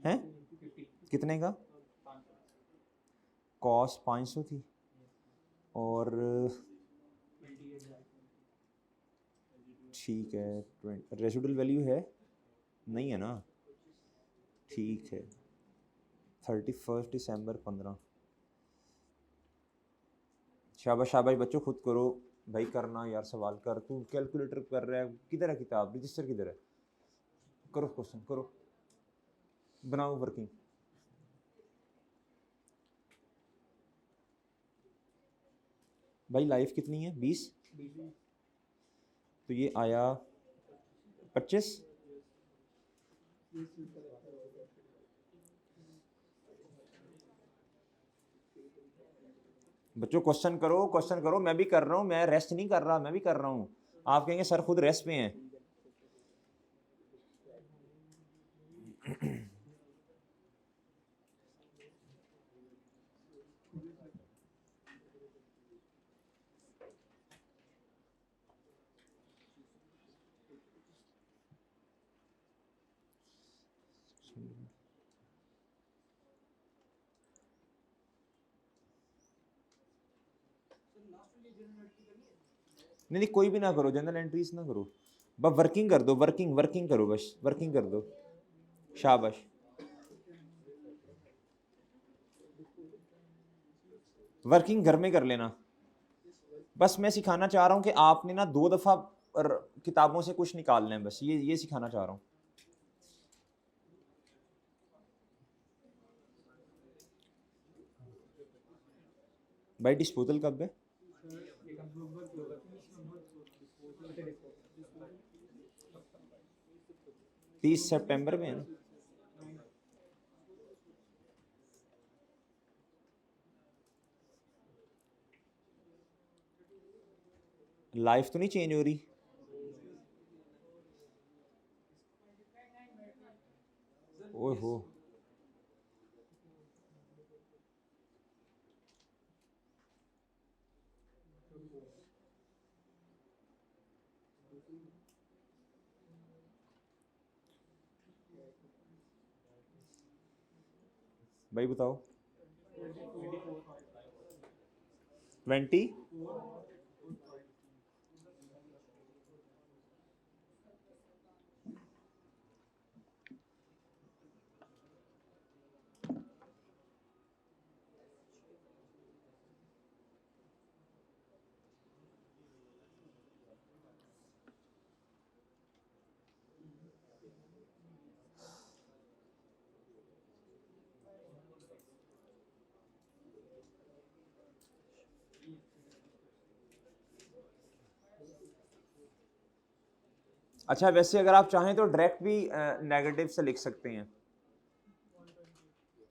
हैं, कितने का? कॉस्ट 500 थी, और ठीक है, रेसिडुअल वैल्यू है नहीं है ना, ठीक है, 31 दिसंबर 15। शाबाश शाबाश बच्चों, खुद करो भाई, करना यार, सवाल कर, तू कैलकुलेटर कर रहा है, किधर है किताब, रजिस्टर किधर है, करो क्वेश्चन करो, बनाओ वर्किंग। भाई लाइफ कितनी है, 20, तो ये आया 25, बच्चों क्वेश्चन करो, क्वेश्चन करो, मैं भी कर रहा हूँ, मैं रेस्ट नहीं कर रहा, मैं भी कर रहा हूँ। आप कहेंगे सर खुद रेस्ट पे हैं। नहीं कोई भी ना करो, जनरल एंट्रीज ना करो, बस वर्किंग कर दो, वर्किंग वर्किंग करो, बस वर्किंग कर दो, शाबाश। वर्किंग घर में कर लेना, बस मैं सिखाना चाह रहा हूँ कि आपने ना 2 दफ़ा किताबों से कुछ निकालना है, बस ये सिखाना चाह रहा हूँ। भाई डिस्पोजल कब है? 30 सितंबर में है ना। लाइफ तो नहीं चेंज हो रही? ओह हो, भाई बताओ। 20 अच्छा, वैसे अगर आप चाहें तो डायरेक्ट भी नेगेटिव से लिख सकते हैं।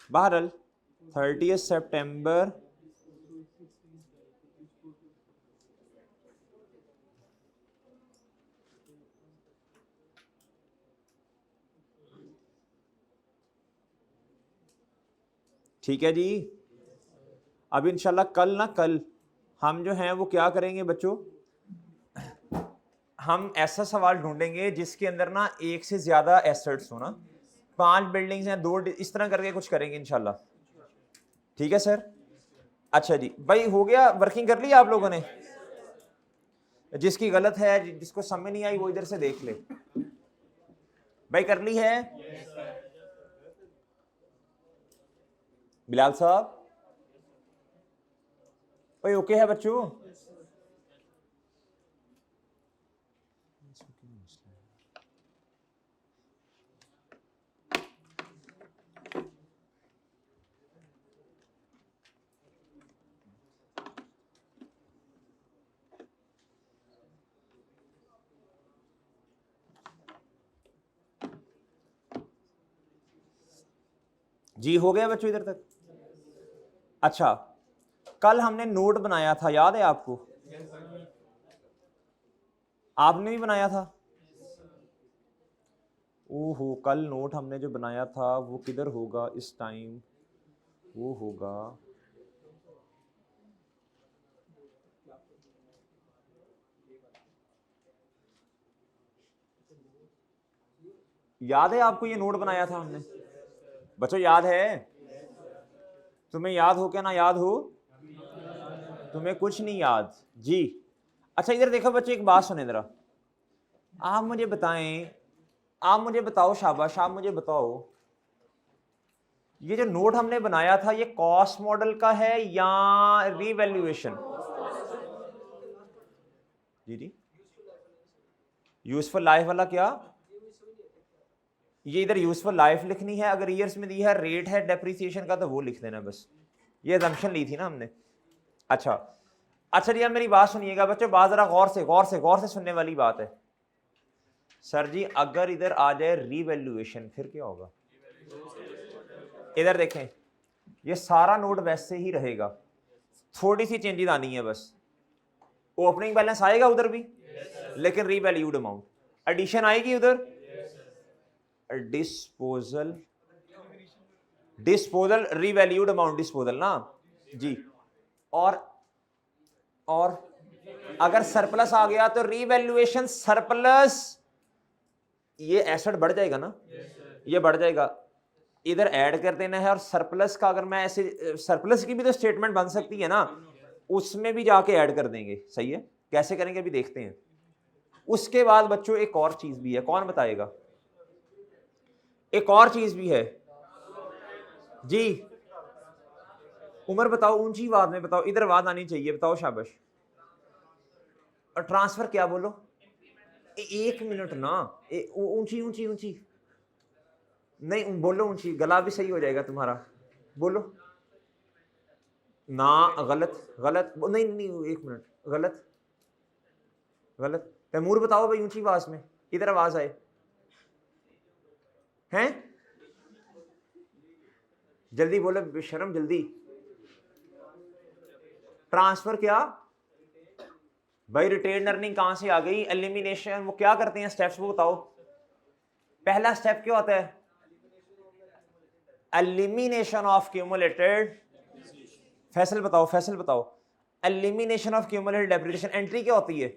बहरहाल 30 सितंबर ठीक है जी। अब इंशाल्लाह कल हम जो हैं वो क्या करेंगे बच्चों, हम ऐसा सवाल ढूंढेंगे जिसके अंदर ना एक से ज्यादा एसेट्स हो ना, 5 बिल्डिंग्स हैं, 2 इस तरह करके कुछ करेंगे इंशाल्लाह। ठीक है सर। अच्छा जी भाई, हो गया, वर्किंग कर ली आप लोगों ने? जिसकी गलत है, जिसको समझ नहीं आई वो इधर से देख ले। भाई कर ली है? बिलाल साहब भाई ओके है बच्चों? जी हो गया बच्चों इधर तक? अच्छा, कल हमने नोट बनाया था, याद है आपको? आपने भी बनाया था? ओहो, कल नोट हमने जो बनाया था वो किधर होगा इस टाइम? वो होगा, याद है आपको ये नोट बनाया था हमने? बच्चों याद है? तुम्हें याद हो क्या ना याद हो? तुम्हें कुछ नहीं याद जी? अच्छा इधर देखो बच्चों, एक बात सुने जरा, आप मुझे बताएं, आप मुझे बताओ, शाबाश, आप मुझे बताओ, ये जो नोट हमने बनाया था ये कॉस्ट मॉडल का है या रीवैल्यूएशन? जी जी, यूजफुल लाइफ वाला क्या? ये इधर यूजफुल लाइफ लिखनी है, अगर ईयर्स में दी है, रेट है डेप्रिसिएशन का तो वो लिख देना बस। ये असम्पशन ली थी ना हमने। अच्छा अच्छा जी, अब मेरी बात सुनिएगा बच्चों, बात जरा गौर से सुनने वाली बात है। सर जी अगर इधर आ जाए रीवैल्यूएशन फिर क्या होगा? इधर देखें, ये सारा नोट वैसे ही रहेगा, थोड़ी सी चेंजेस आनी है बस। ओपनिंग बैलेंस आएगा उधर भी, लेकिन रीवैल्यूड अमाउंट, एडिशन आएगी उधर, डिस्पोजल रीवैल्यूड अमाउंट, डिस्पोजल ना जी। और अगर सरप्लस आ गया तो रीवैल्यूएशन सरप्लस, ये एसेट बढ़ जाएगा ना, ये बढ़ जाएगा, इधर ऐड कर देना है। और सरप्लस का अगर मैं ऐसे, सरप्लस की भी तो स्टेटमेंट बन सकती है ना, उसमें भी जाके ऐड कर देंगे। सही है, कैसे करेंगे अभी देखते हैं। उसके बाद बच्चों एक और चीज भी है, कौन बताएगा? एक और चीज भी है जी। उमर बताओ, ऊंची आवाज में बताओ, इधर आवाज आनी चाहिए, बताओ शाबाश। और ट्रांसफर क्या बोलो? एक मिनट ना, ऊंची ऊंची ऊंची नहीं बोलो, ऊंची, गला भी सही हो जाएगा तुम्हारा, बोलो ना। गलत नहीं नहीं, एक मिनट, गलत तैमूर बताओ भाई ऊंची आवाज में, इधर आवाज आए। हैं? जल्दी बोले बेशरम, जल्दी। ट्रांसफर क्या भाई? रिटेन अर्निंग कहां से आ गई? एलिमिनेशन। वो क्या करते हैं स्टेप्स, वो बताओ। पहला स्टेप क्या होता है? Elimination of cumulated. फैसल बताओ, फैसल बताओ। Elimination of cumulated depreciation entry क्या होती है?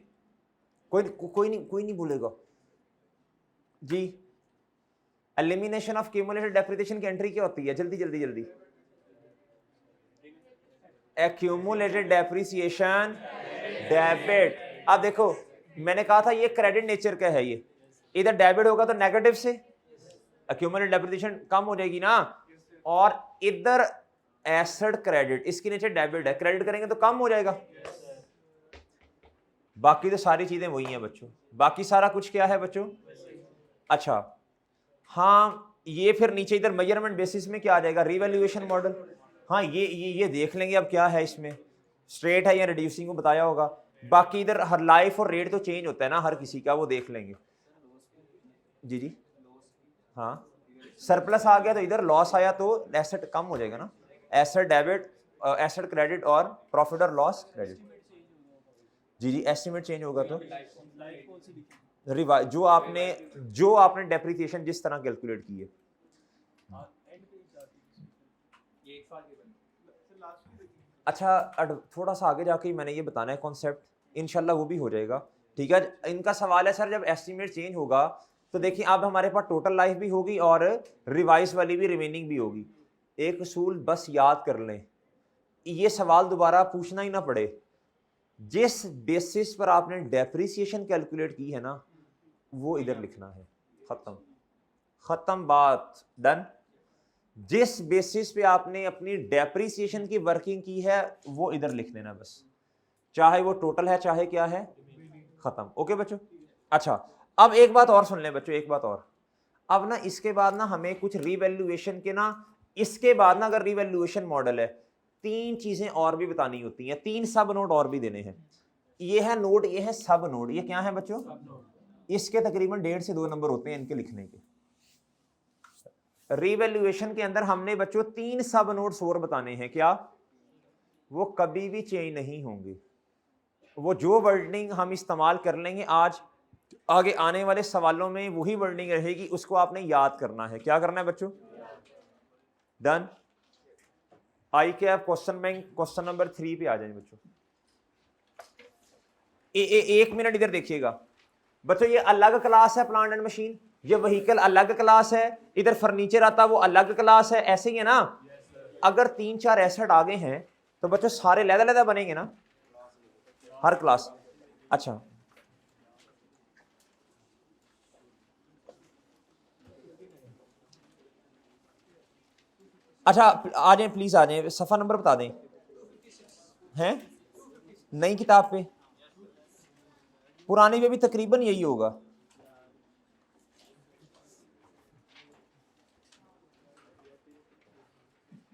कोई नहीं बोलेगा जी। एलिमिनेशन ऑफ क्यूमुलेटेड डेप्रिसिएशन की एंट्री क्या होती है? जल्दी जल्दी जल्दी। Accumulated depreciation debit. अब देखो, मैंने कहा था ये क्रेडिट नेचर का है, ये इधर डेबिट होगा तो नेगेटिव से एक्यूमुलेटेड डेप्रिसिएशन कम हो जाएगी ना, और इधर एसेट क्रेडिट, इसकी नेचर डेबिट है, क्रेडिट करेंगे तो कम हो जाएगा। बाकी तो सारी चीजें वही हैं बच्चों, बाकी सारा कुछ क्या है बच्चों? अच्छा हाँ, ये फिर नीचे इधर मेजरमेंट बेसिस में क्या आ जाएगा? Revaluation model. हाँ ये देख लेंगे अब क्या है इसमें, स्ट्रेट है या रिड्यूसिंग को बताया होगा। बाकी इधर हर लाइफ और रेट तो चेंज होता है ना हर किसी का, वो देख लेंगे। जी जी हाँ, सरप्लस आ गया तो इधर लॉस आया तो एसेट कम हो जाएगा ना, एसेट डेबिट, एसेट क्रेडिट और प्रॉफिट और लॉस क्रेडिट। जी जी, एस्टिमेट चेंज होगा तो रिवाइज, जो आपने डेप्रिसिएशन जिस तरह कैलकुलेट की है। अच्छा थोड़ा सा आगे जाके मैंने ये बताना है कॉन्सेप्ट, इंशाल्लाह वो भी हो जाएगा। ठीक है, इनका सवाल है सर जब एस्टिमेट चेंज होगा तो देखिए अब हमारे पास टोटल लाइफ भी होगी और रिवाइज वाली भी रिमेनिंग भी होगी। एक उसूल बस याद कर लें, ये सवाल दोबारा पूछना ही ना पड़े। जिस बेसिस पर आपने डेप्रिसिएशन कैलकुलेट की है ना, वो इधर लिखना है। खत्म बात, डन। जिस बेसिस पे आपने अपनी डेप्रिसिएशन की वर्किंग की है वो इधर लिख देना बस, चाहे वो टोटल है चाहे क्या है, खत्म। ओके बच्चों। अच्छा अब एक बात और सुन लें बच्चों, एक बात और। अब ना इसके बाद ना हमें कुछ रीवैल्यूएशन के ना, इसके बाद ना अगर रीवैल्यूएशन मॉडल है, 3 चीजें और भी बतानी होती हैं, 3 सब नोड और भी देने हैं। ये है नोड, ये है सब नोड। ये क्या है बच्चों? इसके तकरीबन 1.5 से 2 नंबर होते हैं इनके लिखने के। रीवैल्यूएशन के अंदर हमने बच्चों 3 सब नोड्स और बताने हैं। क्या? वो कभी भी चेंज नहीं होंगे, वो जो वर्डिंग हम इस्तेमाल कर लेंगे आज आगे आने वाले सवालों में वही वर्डिंग रहेगी, उसको आपने याद करना है। क्या करना है बच्चों? डन। आई के आप क्वेश्चन बैंक क्वेश्चन नंबर 3 पे आ जाएंगे बच्चों। एक मिनट इधर देखिएगा बच्चों, ये अलग क्लास है प्लांट एंड मशीन, ये व्हीकल अलग क्लास है, इधर फर्नीचर आता वो अलग क्लास है, ऐसे ही है ना। अगर 3-4 एसेट आगे हैं तो बच्चों सारे लहदा बनेंगे ना हर क्लास। अच्छा अच्छा आ जाए प्लीज, आ जाए, सफा नंबर बता दें। हैं नई किताब पे, पुरानी में भी तकरीबन यही होगा।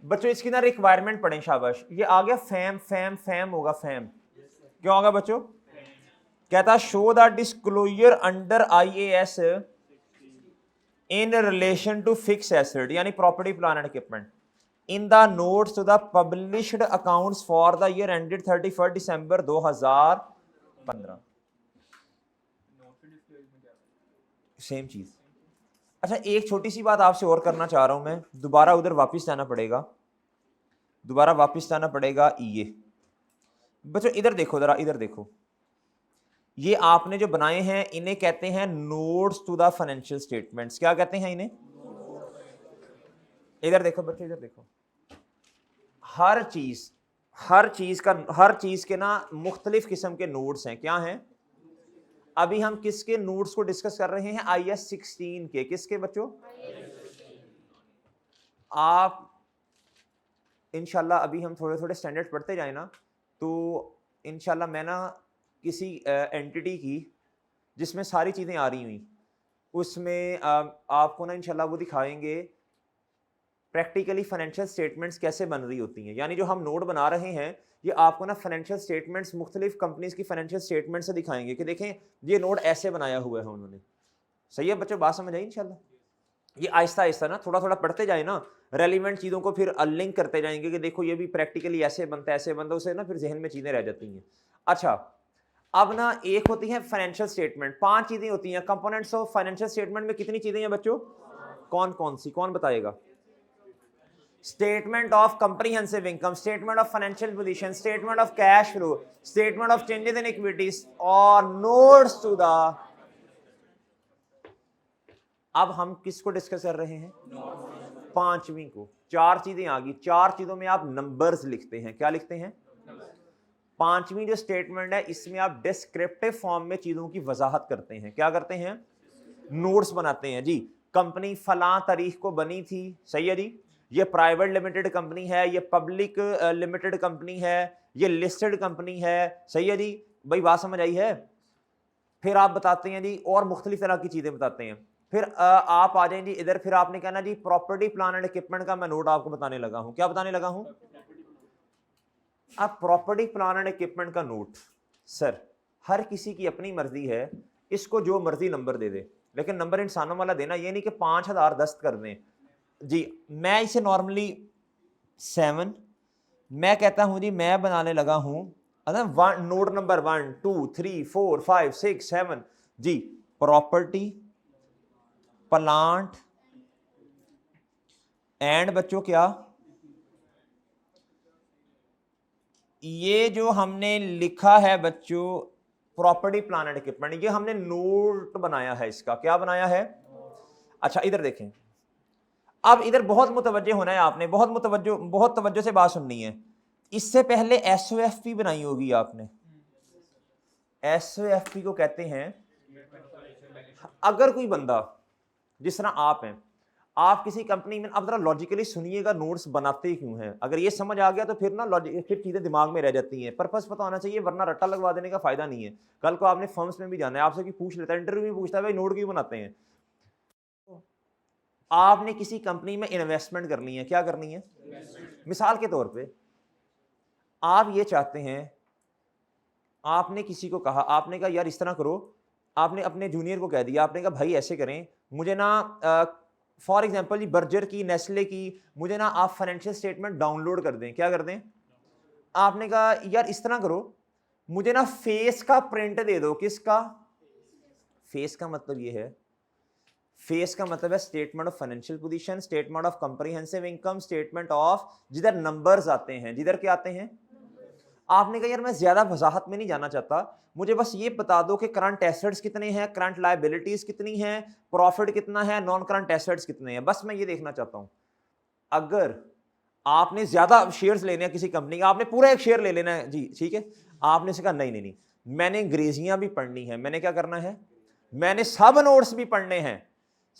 बच्चों इसकी ना रिक्वायरमेंट पढ़ें, शाबाश। ये आ गया फैम, फैम फैम होगा, फैम क्यों होगा बच्चों? कहता show the disclosure under IAS in relation to fix asset यानी property plant and equipment in the notes to the published accounts for the year ended 31 December 2015। Same चीज। अच्छा एक छोटी सी बात आपसे और करना चाह रहा हूं मैं, दोबारा उधर वापस जाना पड़ेगा, दोबारा वापस जाना पड़ेगा। ये बच्चों इधर देखो जरा, इधर देखो, ये आपने जो बनाए हैं इन्हें कहते हैं notes to the financial statements. क्या कहते हैं इन्हें? इधर देखो बच्चों, इधर देखो, हर चीज के ना मुख्तलिफ किस्म के नोट्स हैं। क्या हैं? अभी हम किसके नोट्स को डिस्कस कर रहे हैं? IAS 16 के। किसके बच्चों? आप इंशाल्लाह अभी हम थोड़े थोड़े स्टैंडर्ड पढ़ते जाए ना, तो इंशाल्लाह मैं ना किसी एंटिटी की जिसमें सारी चीज़ें आ रही हुई, उसमें आपको ना इंशाल्लाह वो दिखाएंगे प्रैक्टिकली फाइनेंशियल स्टेटमेंट्स कैसे बन रही होती हैं। यानी जो हम नोट बना रहे हैं ये आपको ना फाइनेंशियल स्टेटमेंट्स, मुख्तलिफ कंपनीज की फाइनेंशियल स्टेटमेंट से दिखाएंगे कि देखें ये नोट ऐसे बनाया हुआ है उन्होंने। सही है बच्चों, बात समझ आई इंशाल्लाह? ये आहिस्ता आहिस्ता ना थोड़ा थोड़ा पढ़ते जाए ना, रेलिवेंट चीज़ों को फिर लिंक करते जाएंगे कि देखो ये भी प्रैक्टिकली ऐसे बनता है, ऐसे बनता है, उससे ना फिर जहन में चीज़ें रह जाती हैं। अच्छा, अब ना एक होती है फाइनेंशियल स्टेटमेंट, 5 चीज़ें होती हैं कंपोनेंट्स ऑफ फाइनेंशियल स्टेटमेंट में। कितनी चीज़ें हैं बच्चों? कौन कौन सी, कौन बताएगा? Statement of comprehensive income, statement of financial position, statement of cash flow, statement of changes in equities और नोट्स टू द। अब हम किसको डिस्कस कर रहे हैं? 5वीं को। 4 चीजें आ गई, 4 चीजों में आप नंबर्स लिखते हैं। क्या लिखते हैं? 5वीं जो स्टेटमेंट है इसमें आप डिस्क्रिप्टिव फॉर्म में चीजों की वजाहत करते हैं। क्या करते हैं? नोट्स बनाते हैं जी। कंपनी फलां तारीख को बनी थी, सही है जी, ये प्राइवेट लिमिटेड कंपनी है, ये पब्लिक लिमिटेड कंपनी है, ये लिस्टेड कंपनी है, सही है जी, भाई बात समझ आई है? फिर आप बताते हैं जी और मुख्तलिफ तरह की चीजें बताते हैं। फिर आप आ जाएं जी इधर, फिर आपने कहना जी प्रॉपर्टी प्लान एंड इक्विपमेंट का मैं नोट आपको बताने लगा हूं। क्या बताने लगा हूं? अब प्रॉपर्टी प्लान एंड इक्विपमेंट का नोट, सर हर किसी की अपनी मर्जी है, इसको जो मर्जी नंबर दे दे, लेकिन नंबर इंसानों वाला देना ये नहीं कि 5000 दस्त कर दें जी। मैं इसे नॉर्मली 7 मैं कहता हूं जी, मैं बनाने लगा हूं नोट नंबर 1 2 3 4 5 6 7 जी। प्रॉपर्टी प्लांट एंड बच्चों क्या, ये जो हमने लिखा है बच्चों प्रॉपर्टी प्लान एंड इक्विपमेंट, ये हमने नोट बनाया है। इसका क्या बनाया है? अच्छा इधर देखें, अब इधर बहुत मुतवज्जे होना है आपने, बहुत तवज्जो से बात सुननी है। इससे पहले एसओएफपी बनाई होगी आपने। एसओएफपी को कहते हैं, अगर कोई बंदा जिस तरह आप हैं, आप किसी कंपनी में, अब जरा लॉजिकली सुनिएगा नोट्स बनाते क्यों हैं। अगर ये समझ आ गया तो फिर ना फिर चीजें दिमाग में रह जाती हैं। पर्पस पता होना चाहिए, वरना रट्टा लगवा देने का फायदा नहीं है। कल को आपने फर्म्स में भी जाना है, आपसे कि पूछ लेता है, इंटरव्यू में पूछता है भाई नोट क्यों बनाते हैं। आपने किसी कंपनी में इन्वेस्टमेंट करनी है, क्या करनी है? मिसाल के तौर पे आप ये चाहते हैं, आपने किसी को कहा, आपने कहा यार इस तरह करो, आपने अपने जूनियर को कह दिया, आपने कहा भाई ऐसे करें, मुझे ना फॉर एग्जांपल बर्जर की, नेस्ले की, मुझे ना आप फाइनेंशियल स्टेटमेंट डाउनलोड कर दें। क्या कर दें? आपने कहा यार इस तरह करो, मुझे ना फेस का प्रिंट दे दो। किसका? फेस का मतलब ये है, फेस का मतलब है statement of financial position, statement of comprehensive income, statement of, जिधर नंबर्स आते हैं, जिधर क्या आते हैं। आपने कहा यार मैं ज्यादा वजाहत में नहीं जाना चाहता, मुझे बस ये बता दो कि करंट एसेट्स कितने हैं, करंट लायबिलिटीज कितनी हैं, प्रॉफिट कितना है, नॉन करंट एसेट्स कितने हैं, बस मैं ये देखना चाहता हूं। अगर आपने ज्यादा शेयर्स लेने हैं किसी कंपनी का, आपने पूरा एक शेयर ले लेना है जी, ठीक है, आपने से कहा नहीं नहीं नहीं, मैंने अंग्रेजियां भी पढ़नी है, मैंने क्या करना है, मैंने सब नोट्स भी पढ़ने हैं,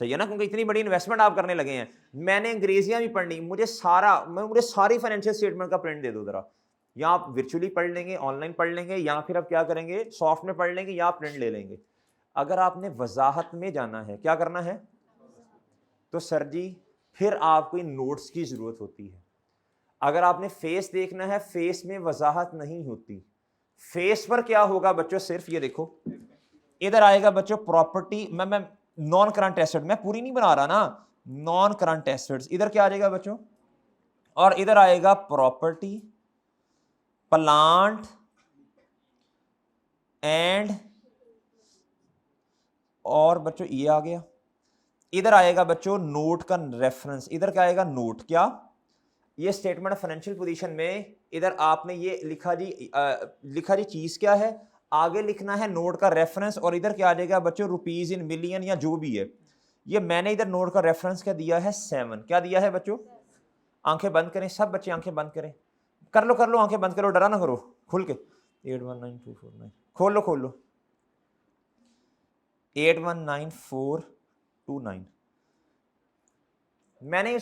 सही है ना, क्योंकि इतनी बड़ी इन्वेस्टमेंट आप करने लगे हैं, मैंने अंग्रेजियां भी पढ़नी, मुझे सारी फाइनेंशियल स्टेटमेंट का प्रिंट दे दो जरा। या आप वर्चुअली पढ़ लेंगे, ऑनलाइन पढ़ लेंगे, या फिर आप क्या करेंगे, सॉफ्ट में पढ़ लेंगे, या आप प्रिंट ले लेंगे। अगर आपने वजाहत में जाना है, क्या करना है, तो सर जी फिर आपको इन नोट्स की जरूरत होती है। अगर आपने फेस देखना है, फेस में वजाहत नहीं होती। फेस पर क्या होगा बच्चों, सिर्फ ये देखो, इधर आएगा बच्चों प्रॉपर्टी, मैं नॉन करंट एसेट, मैं पूरी नहीं बना रहा ना, नॉन करंट एसेट्स, इधर क्या आ जाएगा बच्चों, और इधर आएगा प्रॉपर्टी प्लांट एंड, और बच्चों ये आ गया, इधर आएगा बच्चों नोट का रेफरेंस, इधर क्या आएगा, नोट, क्या, ये स्टेटमेंट ऑफ फाइनेंशियल पोजीशन में इधर आपने ये लिखा जी चीज क्या है, आगे लिखना है नोट का रेफरेंस, और इधर क्या आ जाएगा बच्चों, रुपीज इन मिलियन या जो भी है। ये मैंने इधर नोट का रेफरेंस क्या दिया है, 7। क्या दिया है बच्चों? आंखें बंद करें, सब बच्चे आंखें बंद करें, कर लो आंखें बंद करो, डरा ना करो, खुल के 819249, खोल लो 819429। मैंने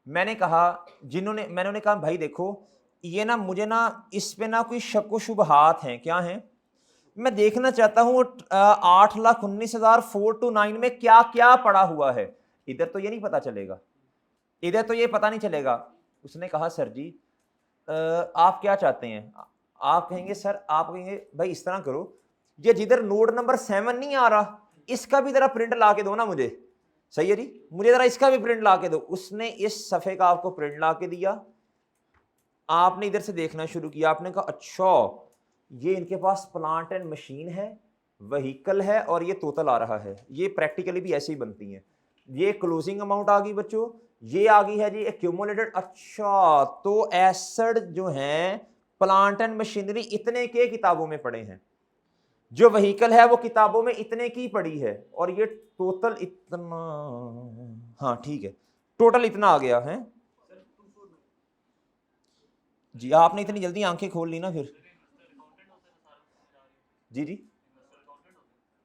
मैंने कहा मैंने कहा भाई देखो ये ना, मुझे ना इस पे ना कोई शक व शुबहात हैं, क्या हैं, मैं देखना चाहता हूं 8,19,429 में क्या क्या पड़ा हुआ है। इधर तो ये नहीं पता चलेगा, इधर तो ये पता नहीं चलेगा। उसने कहा सर जी आप क्या चाहते हैं, आप कहेंगे सर, आप कहेंगे भाई इस तरह करो, ये जिधर नोट नंबर 7 नहीं आ रहा, इसका भी जरा प्रिंट ला के दो ना मुझे, सही है जी। मुझे जरा इसका भी प्रिंट ला के दो। उसने इस सफ़े का आपको प्रिंट ला के दिया, आपने इधर से देखना शुरू किया, आपने कहा अच्छा ये इनके पास प्लांट एंड मशीन है, वहीकल है और ये टोटल आ रहा है। ये प्रैक्टिकली भी ऐसे ही बनती हैं। ये क्लोजिंग अमाउंट आ गई बच्चों, ये आ गई है जी एक्यूमुलेटेड। अच्छा तो एसेट जो हैं प्लांट एंड मशीनरी इतने के किताबों में पड़े हैं, जो व्हीकल है वो किताबों में इतने की पड़ी है, और ये टोटल इतना, हाँ ठीक है, टोटल इतना आ गया है जी। आपने इतनी जल्दी आंखें खोल ली ना फिर। जी जी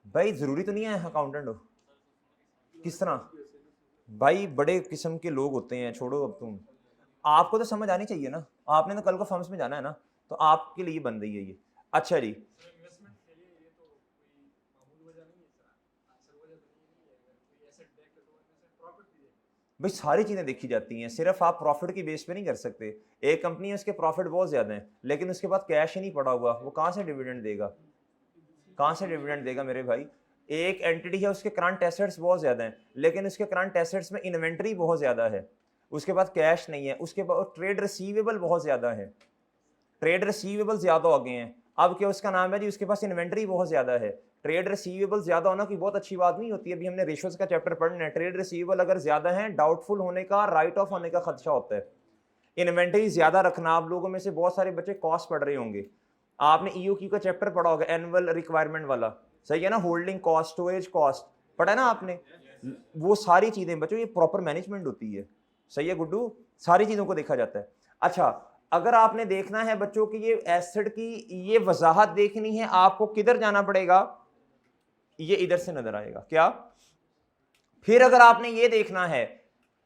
भाई जरूरी तो नहीं है अकाउंटेंट हो। किस तरह भाई, बड़े किस्म के लोग होते हैं, छोड़ो अब तुम। आपको तो समझ आनी चाहिए ना, आपने तो कल को फर्म्स में जाना है ना, तो आपके लिए बन रही है ये। अच्छा जी, भाई सारी चीज़ें देखी जाती हैं, सिर्फ आप प्रॉफिट की बेस पे नहीं कर सकते। एक कंपनी है उसके प्रॉफिट बहुत ज़्यादा हैं, लेकिन उसके बाद कैश ही नहीं पड़ा हुआ, वो कहाँ से डिविडेंड देगा, कहाँ से डिविडेंड देगा मेरे भाई। एक एंटिटी है उसके करंट एसेट्स बहुत ज़्यादा हैं, लेकिन उसके करंट एसेट्स में इन्वेंट्री बहुत ज़्यादा है, उसके बाद कैश नहीं है, उसके बाद ट्रेड रिसीवेबल बहुत ज़्यादा है, ट्रेड रिसीवेबल ज़्यादा हो गए हैं। अब क्या उसका नाम है जी, उसके पास इन्वेंट्री बहुत ज़्यादा है। ट्रेड रिसीवेबल ज़्यादा होना कोई बहुत अच्छी बात नहीं होती है, अभी हमने रेशियोज का चैप्टर पढ़ना है। ट्रेड रिसीवेबल अगर ज़्यादा है, डाउटफुल होने का, राइट ऑफ होने का खदशा होता है। इन्वेंट्री ज़्यादा रखना, आप लोगों में से बहुत सारे बच्चे कॉस्ट पढ़ रहे होंगे, आपने ईओक्यू का चैप्टर पढ़ा होगा, एनुअल रिक्वायरमेंट वाला, सही है ना, होल्डिंग कॉस्ट, स्टोरेज कॉस्ट पढ़ा है ना आपने। वो सारी चीज़ें बच्चों ये प्रॉपर मैनेजमेंट होती है, सही है गुड्डू, सारी चीज़ों को देखा जाता है। अच्छा अगर आपने देखना है बच्चों की ये एसिड की ये वजाहत देखनी है, आपको किधर जाना पड़ेगा, ये इधर से नजर आएगा क्या। फिर अगर आपने ये देखना है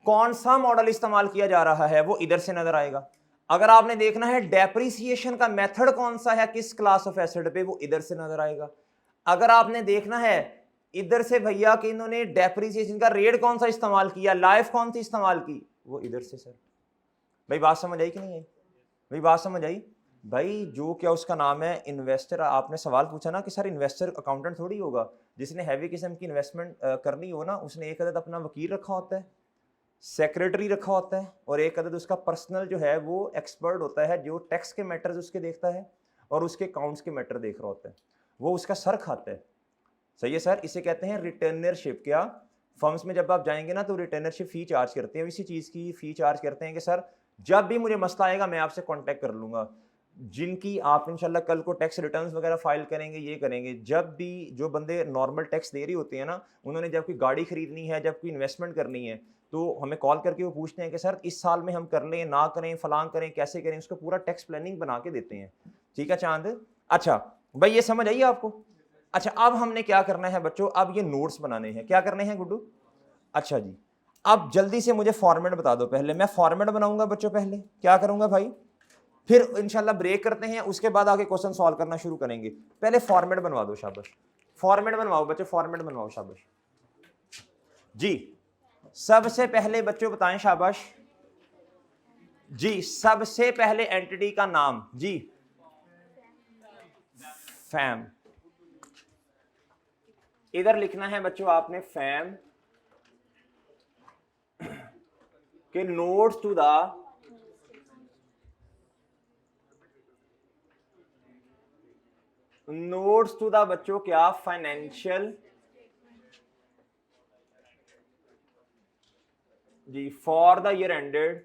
कौन सा मॉडल इस्तेमाल किया जा रहा है, वो इधर से नजर आएगा। अगर आपने देखना है डेप्रिसिएशन का मेथड कौन सा है किस क्लास ऑफ एसिड पे, वो इधर से नजर आएगा। अगर आपने देखना है इधर से भैया कि इन्होंने डेप्रिसिएशन का रेट कौन सा इस्तेमाल किया, लाइफ कौन सी इस्तेमाल की, वो इधर से। सर भाई बात समझ आई कि नहीं आई, भाई बात समझ आई। भाई जो क्या उसका नाम है इन्वेस्टर, आपने सवाल पूछा ना कि सर इन्वेस्टर अकाउंटेंट थोड़ी होगा, जिसने हैवी किस्म की इन्वेस्टमेंट करनी हो ना, उसने एक अदद अपना वकील रखा होता है, सेक्रेटरी रखा होता है, और एक अदद उसका पर्सनल जो है वो एक्सपर्ट होता है, जो टैक्स के मैटर्स उसके देखता है और उसके अकाउंट्स के मैटर देख रहा होता है, वो उसका सर खाता है। सही है सर, इसे कहते हैं रिटर्नरशिप। क्या फर्म्स में जब आप जाएंगे ना तो रिटर्नरशिप फी चार्ज करते हैं, इसी चीज़ की फी चार्ज करते हैं कि सर जब भी मुझे मसला आएगा मैं आपसे कांटेक्ट कर लूँगा। जिनकी आप इंशाल्लाह कल को टैक्स रिटर्न्स वगैरह फाइल करेंगे, ये करेंगे, जब भी जो बंदे नॉर्मल टैक्स दे रही होती है ना, उन्होंने जब कोई गाड़ी खरीदनी है, जब कोई इन्वेस्टमेंट करनी है, तो हमें कॉल करके वो पूछते हैं कि सर इस साल में हम कर लें, ना करें, फलां करें, कैसे करें, उसको पूरा टैक्स प्लानिंग बना के देते हैं। ठीक है चांद, अच्छा भाई ये समझ आइए आपको। अच्छा अब हमने क्या करना है बच्चों, अब ये नोट्स बनाने हैं, क्या करने हैं गुड्डू। अच्छा जी अब जल्दी से मुझे फॉर्मेट बता दो, पहले मैं फॉर्मेट बनाऊंगा बच्चों, पहले क्या करूंगा भाई, फिर इंशाल्लाह ब्रेक करते हैं, उसके बाद आगे क्वेश्चन सॉल्व करना शुरू करेंगे। पहले फॉर्मेट बनवा दो, शाबाश, फॉर्मेट बनवाओ बच्चों, फॉर्मेट बनवाओ, शाबाश जी। सबसे पहले बच्चों बताएं, शाबाश जी, सबसे पहले एंटिटी का नाम जी, फैम। इधर लिखना है बच्चों आपने फैम के नोट्स टू द बच्चों क्या फाइनेंशियल जी फॉर द ईयर एंडेड।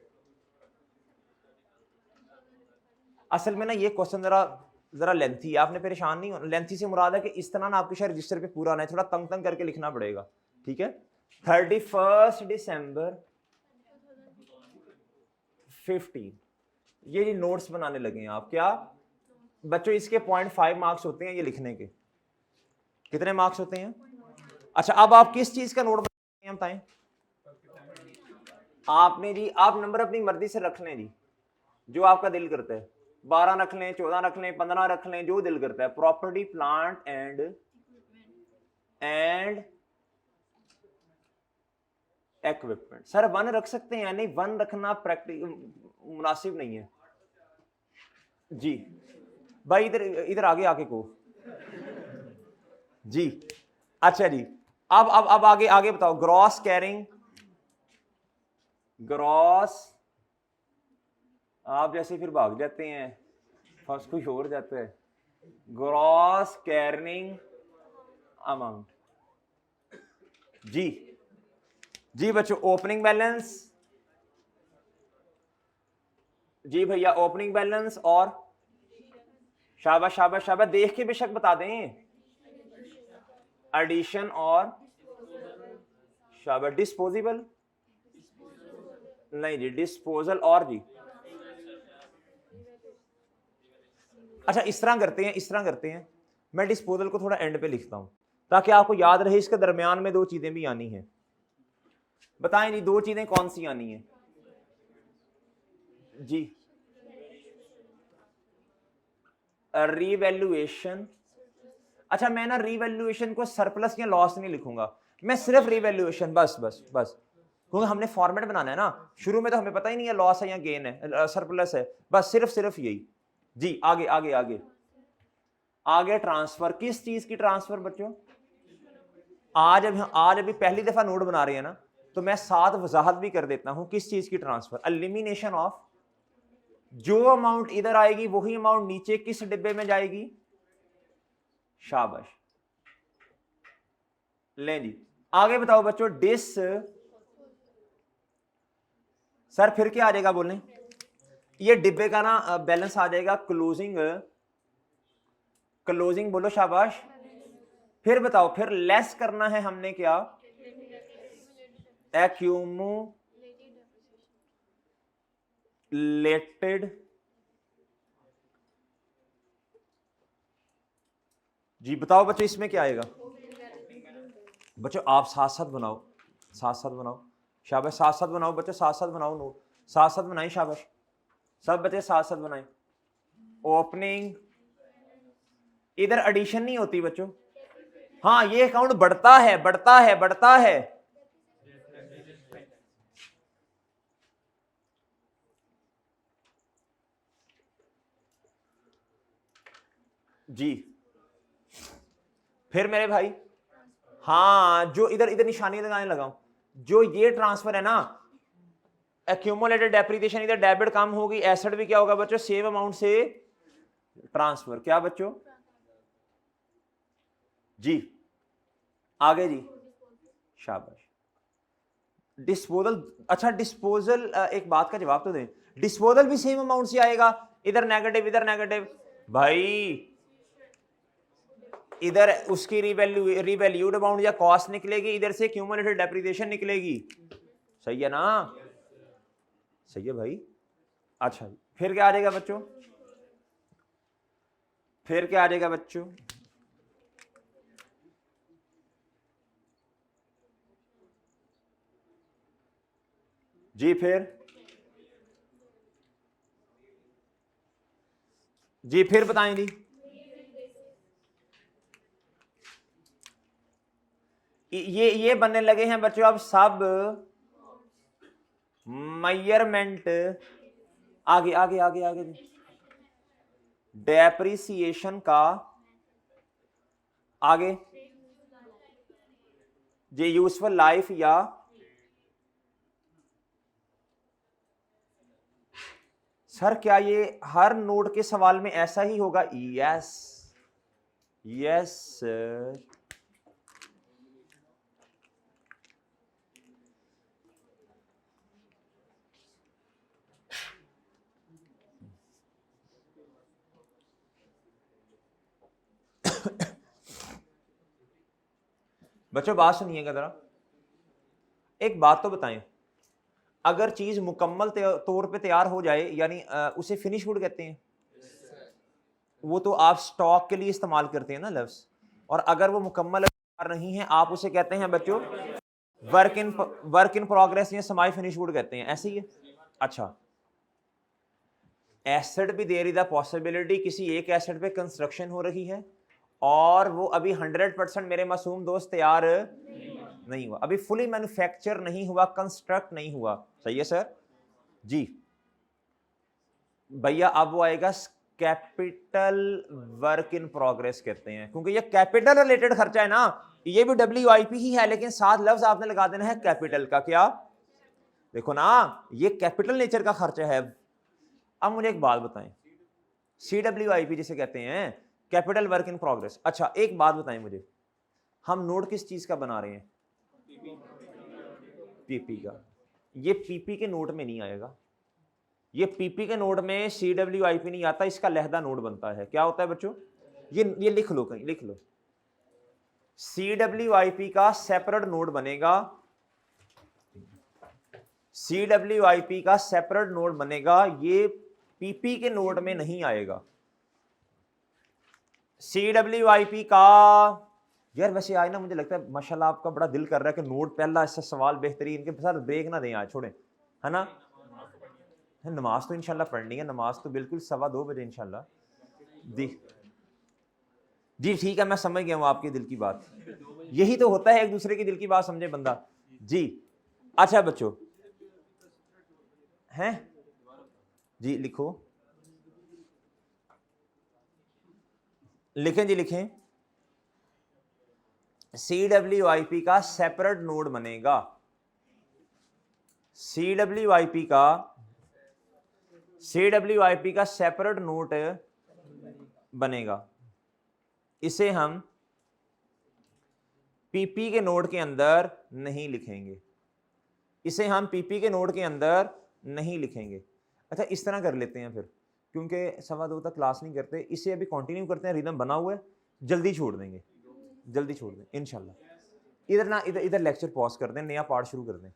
असल में ना ये क्वेश्चन जरा लेंथी है, आपने परेशान नहीं होना, लेंथी से मुराद है कि इस तरह ना आपके शायद रजिस्टर पे पूरा आना है, थोड़ा तंग तंग करके लिखना पड़ेगा, ठीक है। 31 दिसंबर 15 ये नोट्स बनाने लगे हैं आप। क्या बच्चों इसके 0.5 मार्क्स होते हैं ये लिखने के, कितने मार्क्स होते हैं। अच्छा अब आप किस चीज का नोट बनाते हैं बताएं। आपने जी आप नंबर अपनी मर्जी से रख लें जी, जो आपका दिल करता है, 12 रख लें, 14 रख लें, 15 रख लें, जो दिल करता है। Property plant and equipment, sir 1 रख सकते हैं, यानी 1 रखना मुनासिब नहीं है जी। भाई इधर इधर आगे आके को जी। अच्छा जी अब आगे आगे बताओ, ग्रॉस कैरिंग, ग्रॉस, आप जैसे फिर भाग जाते हैं, फर्स्ट कुछ और जाता है, ग्रॉस कैरिंग अमाउंट। जी जी बच्चों, ओपनिंग बैलेंस, जी भैया ओपनिंग बैलेंस, और शाबाश शाबाश शाबाश, देख के बेशक बता दें, एडिशन और शाबाश, डिस्पोजेबल नहीं जी, डिस्पोजल और जी, अच्छा इस तरह करते हैं, इस तरह करते हैं, मैं डिस्पोजल को थोड़ा एंड पे लिखता हूं ताकि आपको याद रहे, इसके दरमियान में दो चीजें भी आनी है। बताएं जी, दो चीजें कौन सी आनी है जी? रीवैल्यूएशन, अच्छा मैं ना रीवैल्यूएशन को सरप्लस या लॉस नहीं लिखूंगा, मैं सिर्फ रीवैल्यूएशन, बस बस बस, क्योंकि हमने फॉर्मेट बनाना है ना, शुरू में तो हमें पता ही नहीं है लॉस है या गेन है, सरप्लस है, बस सिर्फ यही। जी आगे आगे आगे आगे, ट्रांसफर, किस चीज की ट्रांसफर बच्चों? आज अभी पहली दफा नोट बना रहे हैं ना, तो मैं साथ वजाहत भी कर देता हूं किस चीज की ट्रांसफर, एलिमिनेशन ऑफ, जो अमाउंट इधर आएगी वही अमाउंट नीचे किस डिब्बे में जाएगी? शाबाश, ले जी आगे बताओ बच्चों, डिस, सर फिर क्या आ जाएगा बोलने, ये डिब्बे का ना बैलेंस आ जाएगा, क्लोजिंग, क्लोजिंग बोलो शाबाश, फिर बताओ, फिर लेस करना है हमने क्या? एक्यूमुलेटेड, जी बताओ बच्चों इसमें क्या आएगा? बच्चों आप साथ साथ बनाओ, साथ साथ बनाओ, शाबाश साथ साथ बनाओ बच्चों, साथ साथ बनाओ नोट, साथ साथ बनाएं, शाबाश सब बच्चे साथ साथ बनाएं। ओपनिंग, इधर एडिशन नहीं होती बच्चों, हाँ ये अकाउंट बढ़ता है बढ़ता है बढ़ता है, जी फिर मेरे भाई, हाँ जो इधर इधर निशानी लगाने लगाऊं, जो ये ट्रांसफर है ना, एक्यूमुलेटेड डेप्रिसिएशन, इधर डेबिट कम होगी, एसेट भी क्या होगा बच्चों? सेम अमाउंट से ट्रांसफर, क्या बच्चों? जी आगे जी, शाबाश, डिस्पोजल, अच्छा डिस्पोजल, एक बात का जवाब तो दें, डिस्पोजल भी सेम अमाउंट से आएगा, इधर नेगेटिव भाई, इधर उसकी रिवैल्यूड अमाउंट या कॉस्ट निकलेगी, इधर से क्यूमुलेटेड डेप्रिसिएशन निकलेगी, सही है ना? सही है भाई, अच्छा फिर क्या आ जाएगा बच्चों? फिर क्या आ जाएगा बच्चों? जी फिर बताएं जी, ये बनने लगे हैं बच्चों अब सब मेजरमेंट, आगे आगे आगे आगे जी, डेप्रिसिएशन का, आगे जी यूजफुल लाइफ, या सर क्या ये हर नोट के सवाल में ऐसा ही होगा? यस यस सर, बच्चों बात सुनिएगा जरा, एक बात तो बताएं, अगर चीज मुकम्मल तौर पे तैयार हो जाए, यानी उसे फिनिश गुड कहते हैं, वो तो आप स्टॉक के लिए इस्तेमाल करते हैं ना लफ्ज, और अगर वो मुकम्मल तैयार नहीं है आप उसे कहते हैं बच्चों वर्क इन प्रोग्रेस या सेमी फिनिश गुड कहते हैं, ऐसे ही है। अच्छा, एसेट भी देयर इज अ पॉसिबिलिटी, किसी एक एसेट पे कंस्ट्रक्शन हो रही है और वो अभी 100% मेरे मासूम दोस्त तैयार नहीं हुआ, अभी फुली मैन्युफैक्चर नहीं हुआ, कंस्ट्रक्ट नहीं हुआ, सही है सर जी भैया, अब वो आएगा कैपिटल वर्क इन प्रोग्रेस कहते हैं, क्योंकि ये कैपिटल रिलेटेड खर्चा है ना, ये भी WIP ही है, लेकिन साथ लफ्ज आपने लगा देना है कैपिटल का। क्या? देखो ना, ये कैपिटल नेचर का खर्चा है। अब मुझे एक बात बताएं, CWIP जिसे कहते हैं, कैपिटल वर्क इन प्रोग्रेस। अच्छा एक बात बताएं मुझे, हम नोट किस चीज का बना रहे हैं? PP का। ये PP के नोट में नहीं आएगा, ये PP के नोट में CWIP नहीं आता, इसका लहदा नोट बनता है। क्या होता है बच्चों? ये लिख लो, कहीं लिख लो। CWIP का सेपरेट नोट बनेगा, CWIP का सेपरेट नोट बनेगा, ये PP के नोट में नहीं आएगा। CWIP का यार वैसे आज ना मुझे लगता है माशाल्लाह आपका बड़ा दिल कर रहा है कि नोट पहला ऐसा सवाल बेहतरीन के साथ ब्रेक ना दें आज, छोड़ें, है ना? नमाज तो इंशाल्लाह पढ़नी है, नमाज तो बिल्कुल 2:15 बजे इंशाल्लाह। जी ठीक है, मैं समझ गया हूँ आपके दिल की बात। यही तो होता है, एक दूसरे की दिल की बात समझे बंदा। जी अच्छा बच्चों, हैं जी लिखो, लिखें जी लिखें। CWIP का सेपरेट नोड बनेगा, CWIP का सेपरेट नोट बनेगा। इसे हम PP के नोट के अंदर नहीं लिखेंगे, इसे हम PP के नोट के अंदर नहीं लिखेंगे। अच्छा इस तरह कर लेते हैं फिर, क्योंकि 2:15 तक क्लास नहीं करते, इसे अभी कंटिन्यू करते हैं, रिदम बना हुआ है, जल्दी छोड़ देंगे, जल्दी छोड़ दें इंशाल्लाह। इधर ना इधर लेक्चर पॉज कर दें, नया पार्ट शुरू कर दें।